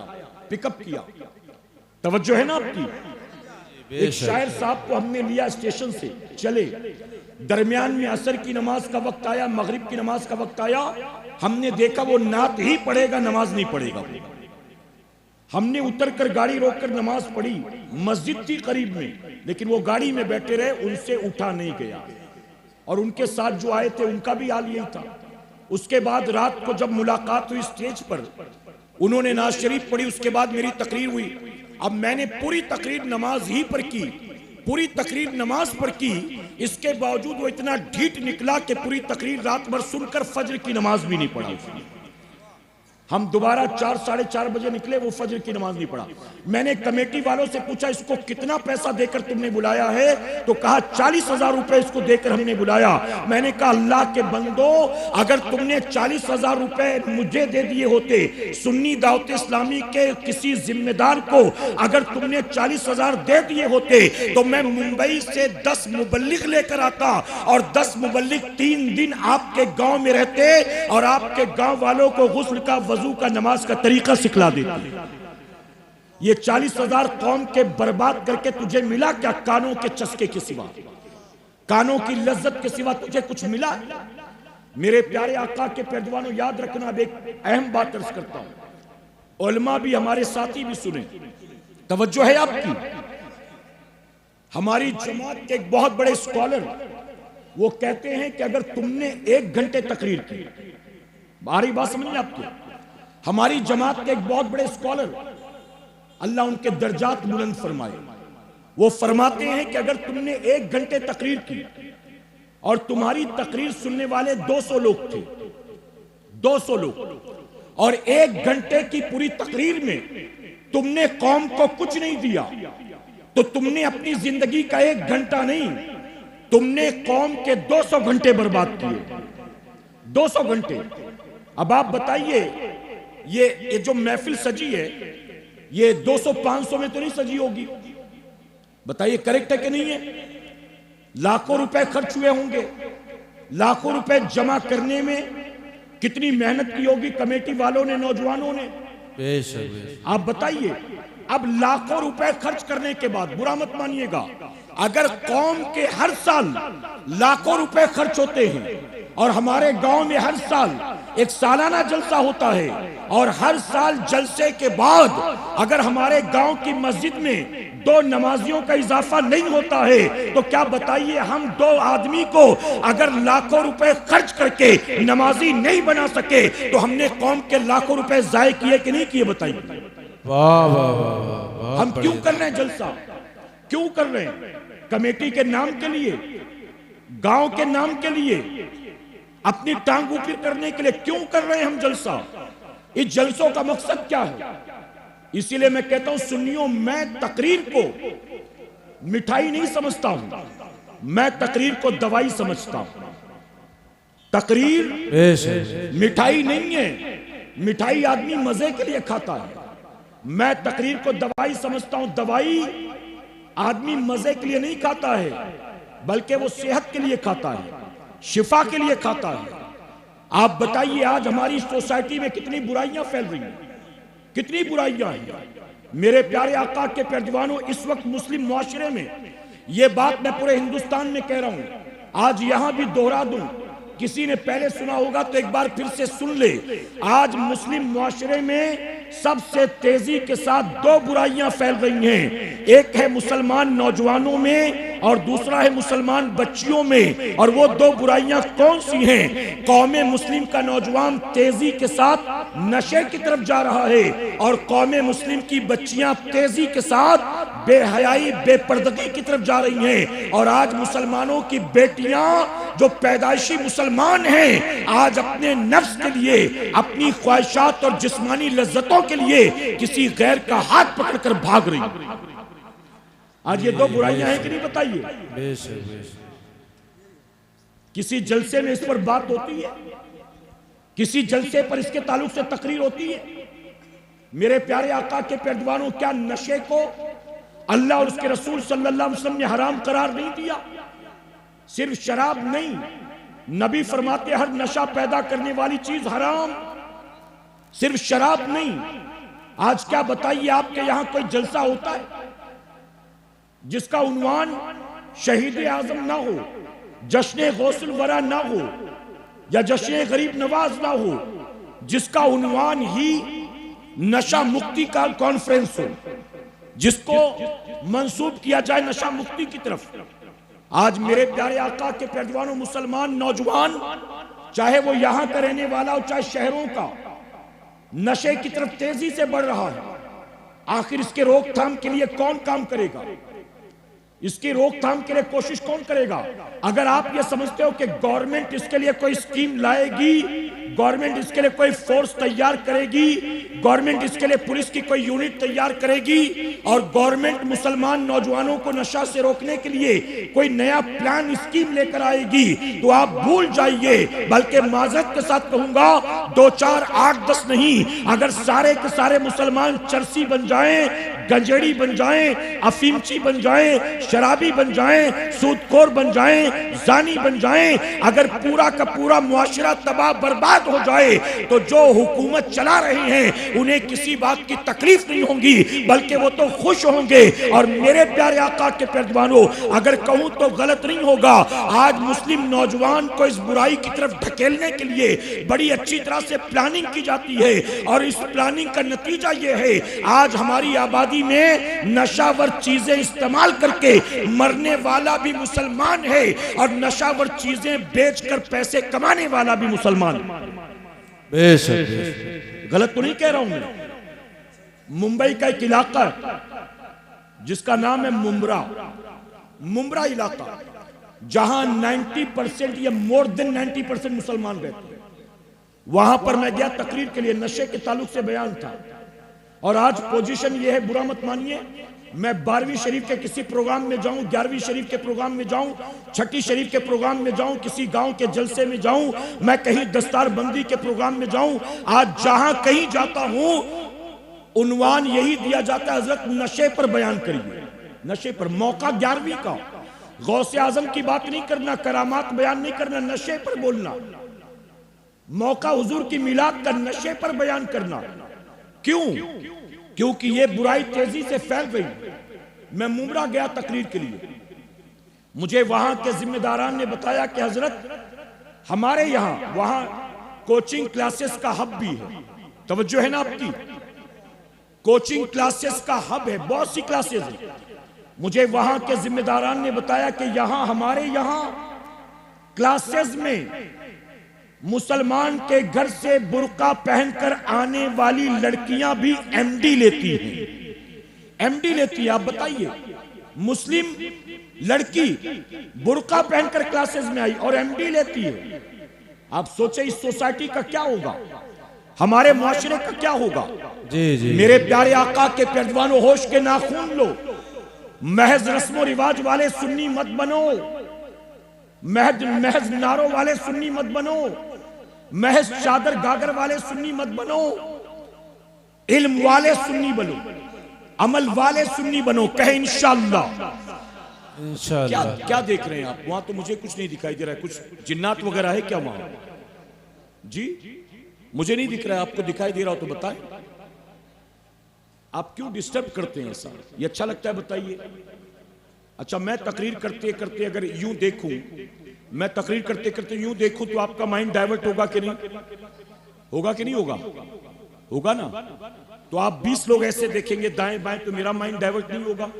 पिकअप किया। तवज्जो है ना आपकी? एक शायर साहब को हमने लिया स्टेशन से, चले। दरमियान में असर की नमाज का वक्त आया, मगरिब की नमाज का वक्त आया, हमने देखा वो नात ही पढ़ेगा, नमाज नहीं पढ़ेगा। हमने उतरकर गाड़ी रोककर नमाज पढ़ी, मस्जिद थी करीब में, लेकिन वो गाड़ी में बैठे रहे, उनसे उठा नहीं गया। और उनके साथ जो आए थे उनका भी हाल यही था। उसके बाद रात को जब मुलाकात हुई स्टेज पर, उन्होंने नाज शरीफ पढ़ी, उसके बाद मेरी तकरीर हुई। अब मैंने पूरी तकरीर नमाज ही पर की, पूरी तकरीर नमाज पर की, इसके बावजूद वो इतना ढीठ निकला कि पूरी तकरीर रात भर सुनकर फजर की नमाज भी नहीं पढ़ा। हम दोबारा 4 साढ़े 4 बजे निकले, वो फजर की नमाज नहीं पढ़ा। मैंने कमेटी वालों से पूछा इसको कितना पैसा देकर तुमने बुलाया है? तो कहा 40,000 रुपए इसको देकर हमने बुलाया। मैंने कहा अल्लाह के बंदो, अगर तुमने 40,000 रुपए मुझे दे दिए होते, सुन्नी दावत इस्लामी के किसी जिम्मेदार को अगर तुमने 40,000 दे दिए होते, तो मैं मुंबई से 10 मुबल्लिग लेकर आता और 10 मुबल्लिग 3 दिन आपके गांव में रहते और आपके गांव वालों को गुस्ल का, वजू का, नमाज का तरीका सिखला देते। ये 40,000 कौम के बर्बाद करके तुझे मिला क्या? कानों के चस्के के सिवा, कानों की लज्जत के सिवा तुझे कुछ मिला? मेरे प्यारे आका के पैरजवानों, याद रखना, अब एक अहम बात अर्ज करता हूं, उलमा भी, हमारे साथी भी सुने, तवज्जो है आपकी। हमारी जमात के एक बहुत बड़े स्कॉलर, वो कहते हैं कि अगर तुमने 1 घंटे तकरीर की, बारी बात समझ आपकी, हमारी जमात के एक बहुत बड़े स्कॉलर, अल्लाह उनके दर्जात बुलंद फरमाए, वो फरमाते हैं कि अगर तुमने 1 घंटे तकरीर की और तुम्हारी तकरीर सुनने वाले 200 लोग थे, 200 लोग, और 1 घंटे की पूरी तकरीर में तुमने कौम को कुछ नहीं दिया, तो तुमने अपनी जिंदगी का 1 घंटा नहीं, तुमने कौम के 200 घंटे बर्बाद किए, 200 घंटे। अब आप बताइए, ये जो महफिल सजी है, ये 200-500 में तो नहीं सजी होगी? बताइए करेक्ट है कि नहीं है? लाखों रुपए खर्च हुए होंगे, लाखों रुपए जमा करने में कितनी मेहनत की होगी कमेटी वालों ने, नौजवानों ने। आप बताइए, अब लाखों रुपए खर्च करने के बाद, बुरा मत मानिएगा, अगर कौम के हर साल लाखों रुपए खर्च होते हैं और हमारे गांव में हर साल एक सालाना जलसा होता है, और हर साल जलसे के बाद अगर हमारे गांव की मस्जिद में 2 नमाजियों का इजाफा नहीं होता है, तो क्या बताइए, हम 2 आदमी को अगर लाखों रुपए खर्च करके नमाजी नहीं बना सके, तो हमने कौम के लाखों रुपए जाये किए कि नहीं किए? बताइए। वाह वाह वाह, हम क्यों कर रहे हैं जलसा? क्यों कर रहे हैं? कमेटी के नाम के लिए, गांव के नाम के लिए, अपनी टांग ऊपर करने के लिए क्यों कर रहे हैं हम जलसा? इस जलसों का मकसद क्या है? इसीलिए मैं कहता हूं सुन्नियों, मैं तकरीर को मिठाई नहीं समझता हूं, मैं तकरीर को दवाई समझता हूं। तकरीर मिठाई नहीं है, मिठाई आदमी मजे के लिए खाता है। मैं तकरीर को दवाई समझता हूं। दवाई आदमी मजे के लिए नहीं खाता है, बल्कि वो सेहत के लिए खाता है, शिफा के लिए खाता है। आप बताइए आज हमारी सोसाइटी में कितनी बुराइयां फैल रही हैं, कितनी बुराइयां हैं। मेरे प्यारे आका के पैरजवानों, इस वक्त मुस्लिम मुआशरे में यह बात मैं पूरे हिंदुस्तान में कह रहा हूं, आज यहां भी दोहरा दूं, किसी ने पहले सुना होगा तो एक बार फिर से सुन ले। आज मुस्लिम मुआशरे में सबसे तेजी के साथ दो बुराइयां फैल रही हैं। एक है मुसलमान नौजवानों में और दूसरा है मुसलमान बच्चियों में। और वो दो बुराइयां कौन सी हैं? कौमे मुस्लिम का नौजवान तेजी के साथ नशे की तरफ जा रहा है और कौमे मुस्लिम की बच्चियां तेजी के साथ बेहयाई बेपर्दगी की तरफ जा रही हैं। और आज मुसलमानों की बेटियां जो पैदाइशी मुसलमान हैं, आज अपने नफ्स के लिए, अपनी ख्वाहिशात और जिस्मानी लज्जतों के लिए किसी गैर का हाथ पकड़कर भाग रही। आज ये दो बुराइयां हैं कि नहीं बताइए? किसी जलसे में इस पर बात होती है, किसी जलसे पर इसके ताल्लुक से तकरीर होती है। मेरे प्यारे आका के पैरजवानों, क्या नशे को अल्लाह और उसके रसूल सल्लल्लाहु अलैहि वसल्लम ने हराम करार नहीं दिया? सिर्फ शराब नहीं, नबी फरमाते हर नशा पैदा करने वाली चीज हराम। सिर्फ शराब नहीं। आज क्या बताइए, आपके यहां कोई जलसा होता है जिसका उन्वान शहीद आजम ना हो, जश्न गौसुल वरा ना हो, या जश्न गरीब नवाज ना हो, जिसका उन्वान ही नशा मुक्ति का कॉन्फ्रेंस हो, जिसको मंसूब किया जाए नशा मुक्ति की तरफ? आज मेरे प्यारे आका के पैरजवानों, मुसलमान नौजवान, चाहे वो यहां का रहने वाला हो चाहे शहरों का, नशे की तरफ तेजी से बढ़ रहा है। आखिर इसके रोकथाम के लिए कौन काम करेगा? इसकी रोकथाम के लिए कोशिश कौन करेगा? अगर आप ये समझते हो कि गवर्नमेंट इसके लिए कोई स्कीम लाएगी, गवर्नमेंट इसके लिए कोई फोर्स तैयार करेगी, गवर्नमेंट इसके लिए पुलिस की कोई यूनिट तैयार करेगी और गवर्नमेंट मुसलमान नौजवानों को नशा से रोकने के लिए कोई नया प्लान स्कीम लेकर आएगी, तो आप भूल जाइए। बल्कि माजरत के साथ कहूंगा, 2 4 8 10 नहीं, अगर सारे के सारे मुसलमान चरसी बन जाएं, गंजेड़ी बन जाएं, अफीमची बन जाएं, शराबी बन जाएं, सूदखोर बन जाएं, जानी बन जाएं, अगर पूरा का पूरा मुआशरा तबाह बर्बाद हो जाए, तो जो हुकूमत चला रहे हैं उन्हें किसी बात की तकलीफ नहीं होगी, बल्कि वो तो खुश होंगे। और मेरे प्यारे आका के पैरजवानों, अगर कहूं तो गलत नहीं होगा, आज मुस्लिम नौजवान को इस बुराई की तरफ ढकेलने के लिए बड़ी अच्छी तरह से प्लानिंग की जाती है। और इस प्लानिंग का नतीजा ये है, आज हमारी आबादी में नशावर चीजें इस्तेमाल करके मरने वाला भी मुसलमान है और नशावर चीजें बेचकर पैसे कमाने वाला भी मुसलमान। गलत तो नहीं कह रहा हूं मैं। मुंबई का एक इलाका जिसका नाम है मुंब्रा इलाका, जहां 90% या मोर देन 90% मुसलमान रहते हैं। वहां पर मैं गया तकरीर के लिए, नशे के ताल्लुक से बयान था। और आज पोजीशन ये है, बुरा मत मानिए, मैं 12वीं शरीफ के किसी प्रोग्राम में जाऊं, 11वीं शरीफ के प्रोग्राम में जाऊं, 6ठी शरीफ के प्रोग्राम में जाऊं, किसी गांव के जलसे में जाऊं, मैं कहीं दस्तार बंदी के प्रोग्राम में जाऊं, आज जहां कहीं जाता हूं उन्वान यही दिया जाता है, हजरत नशे पर बयान करिए। नशे पर मौका 11वीं का, गौसे आजम की बात नहीं करना, करामात बयान नहीं करना, नशे पर बोलना। मौका हुजूर की मिलाद का, नशे पर बयान करना। क्यों? क्योंकि ये बुराई तेजी से फैल रही। मैं मुंब्रा गया तकरीर के लिए, मुझे वहां के जिम्मेदारान ने बताया कि हजरत हमारे यहां वहां कोचिंग क्लासेस का हब भी है। तवज्जो है ना आपकी? कोचिंग क्लासेस का हब है, बहुत सी क्लासेस है। मुझे वहां के जिम्मेदारान ने बताया कि यहां हमारे यहां क्लासेस में मुसलमान के घर से बुर्का पहनकर आने वाली लड़कियां भी एमडी लेती हैं। एमडी लेती है। आप बताइए, मुस्लिम लड़की बुर्का पहनकर क्लासेस में आई और एमडी लेती है। आप सोचे इस सोसाइटी का क्या होगा? हमारे मुआशरे का क्या होगा? जी जी मेरे प्यारे आका के पैरवानों, होश के नाखून लो। महज रस्मो रिवाज वाले सुन्नी मत बनो, महज नारों वाले सुन्नी मत बनो, महज चादर गागर वाले सुन्नी मत बनो। इल्म वाले सुन्नी बनो, अमल वाले सुन्नी बनो। कहे इंशाअल्लाह। क्या इंशाअल्लाह। क्या देख रहे हैं आप? वहां तो मुझे कुछ नहीं दिखाई दे रहा है। कुछ जिन्नात वगैरह है क्या वहां? जी मुझे नहीं दिख रहा है, आपको दिखाई दे रहा हो तो बताएं। आप क्यों डिस्टर्ब करते हैं ऐसा? ये अच्छा लगता है? बताइए। अच्छा, मैं तकरीर करते करते अगर यूं देखूं, मैं तकरीर करते करते यूं देखूं तो आपका माइंड डाइवर्ट होगा कि नहीं? होगा कि नहीं होगा? होगा ना? तो आप 20 लोग ऐसे देखेंगे दाएं बाएं तो मेरा माइंड डाइवर्ट नहीं होगा?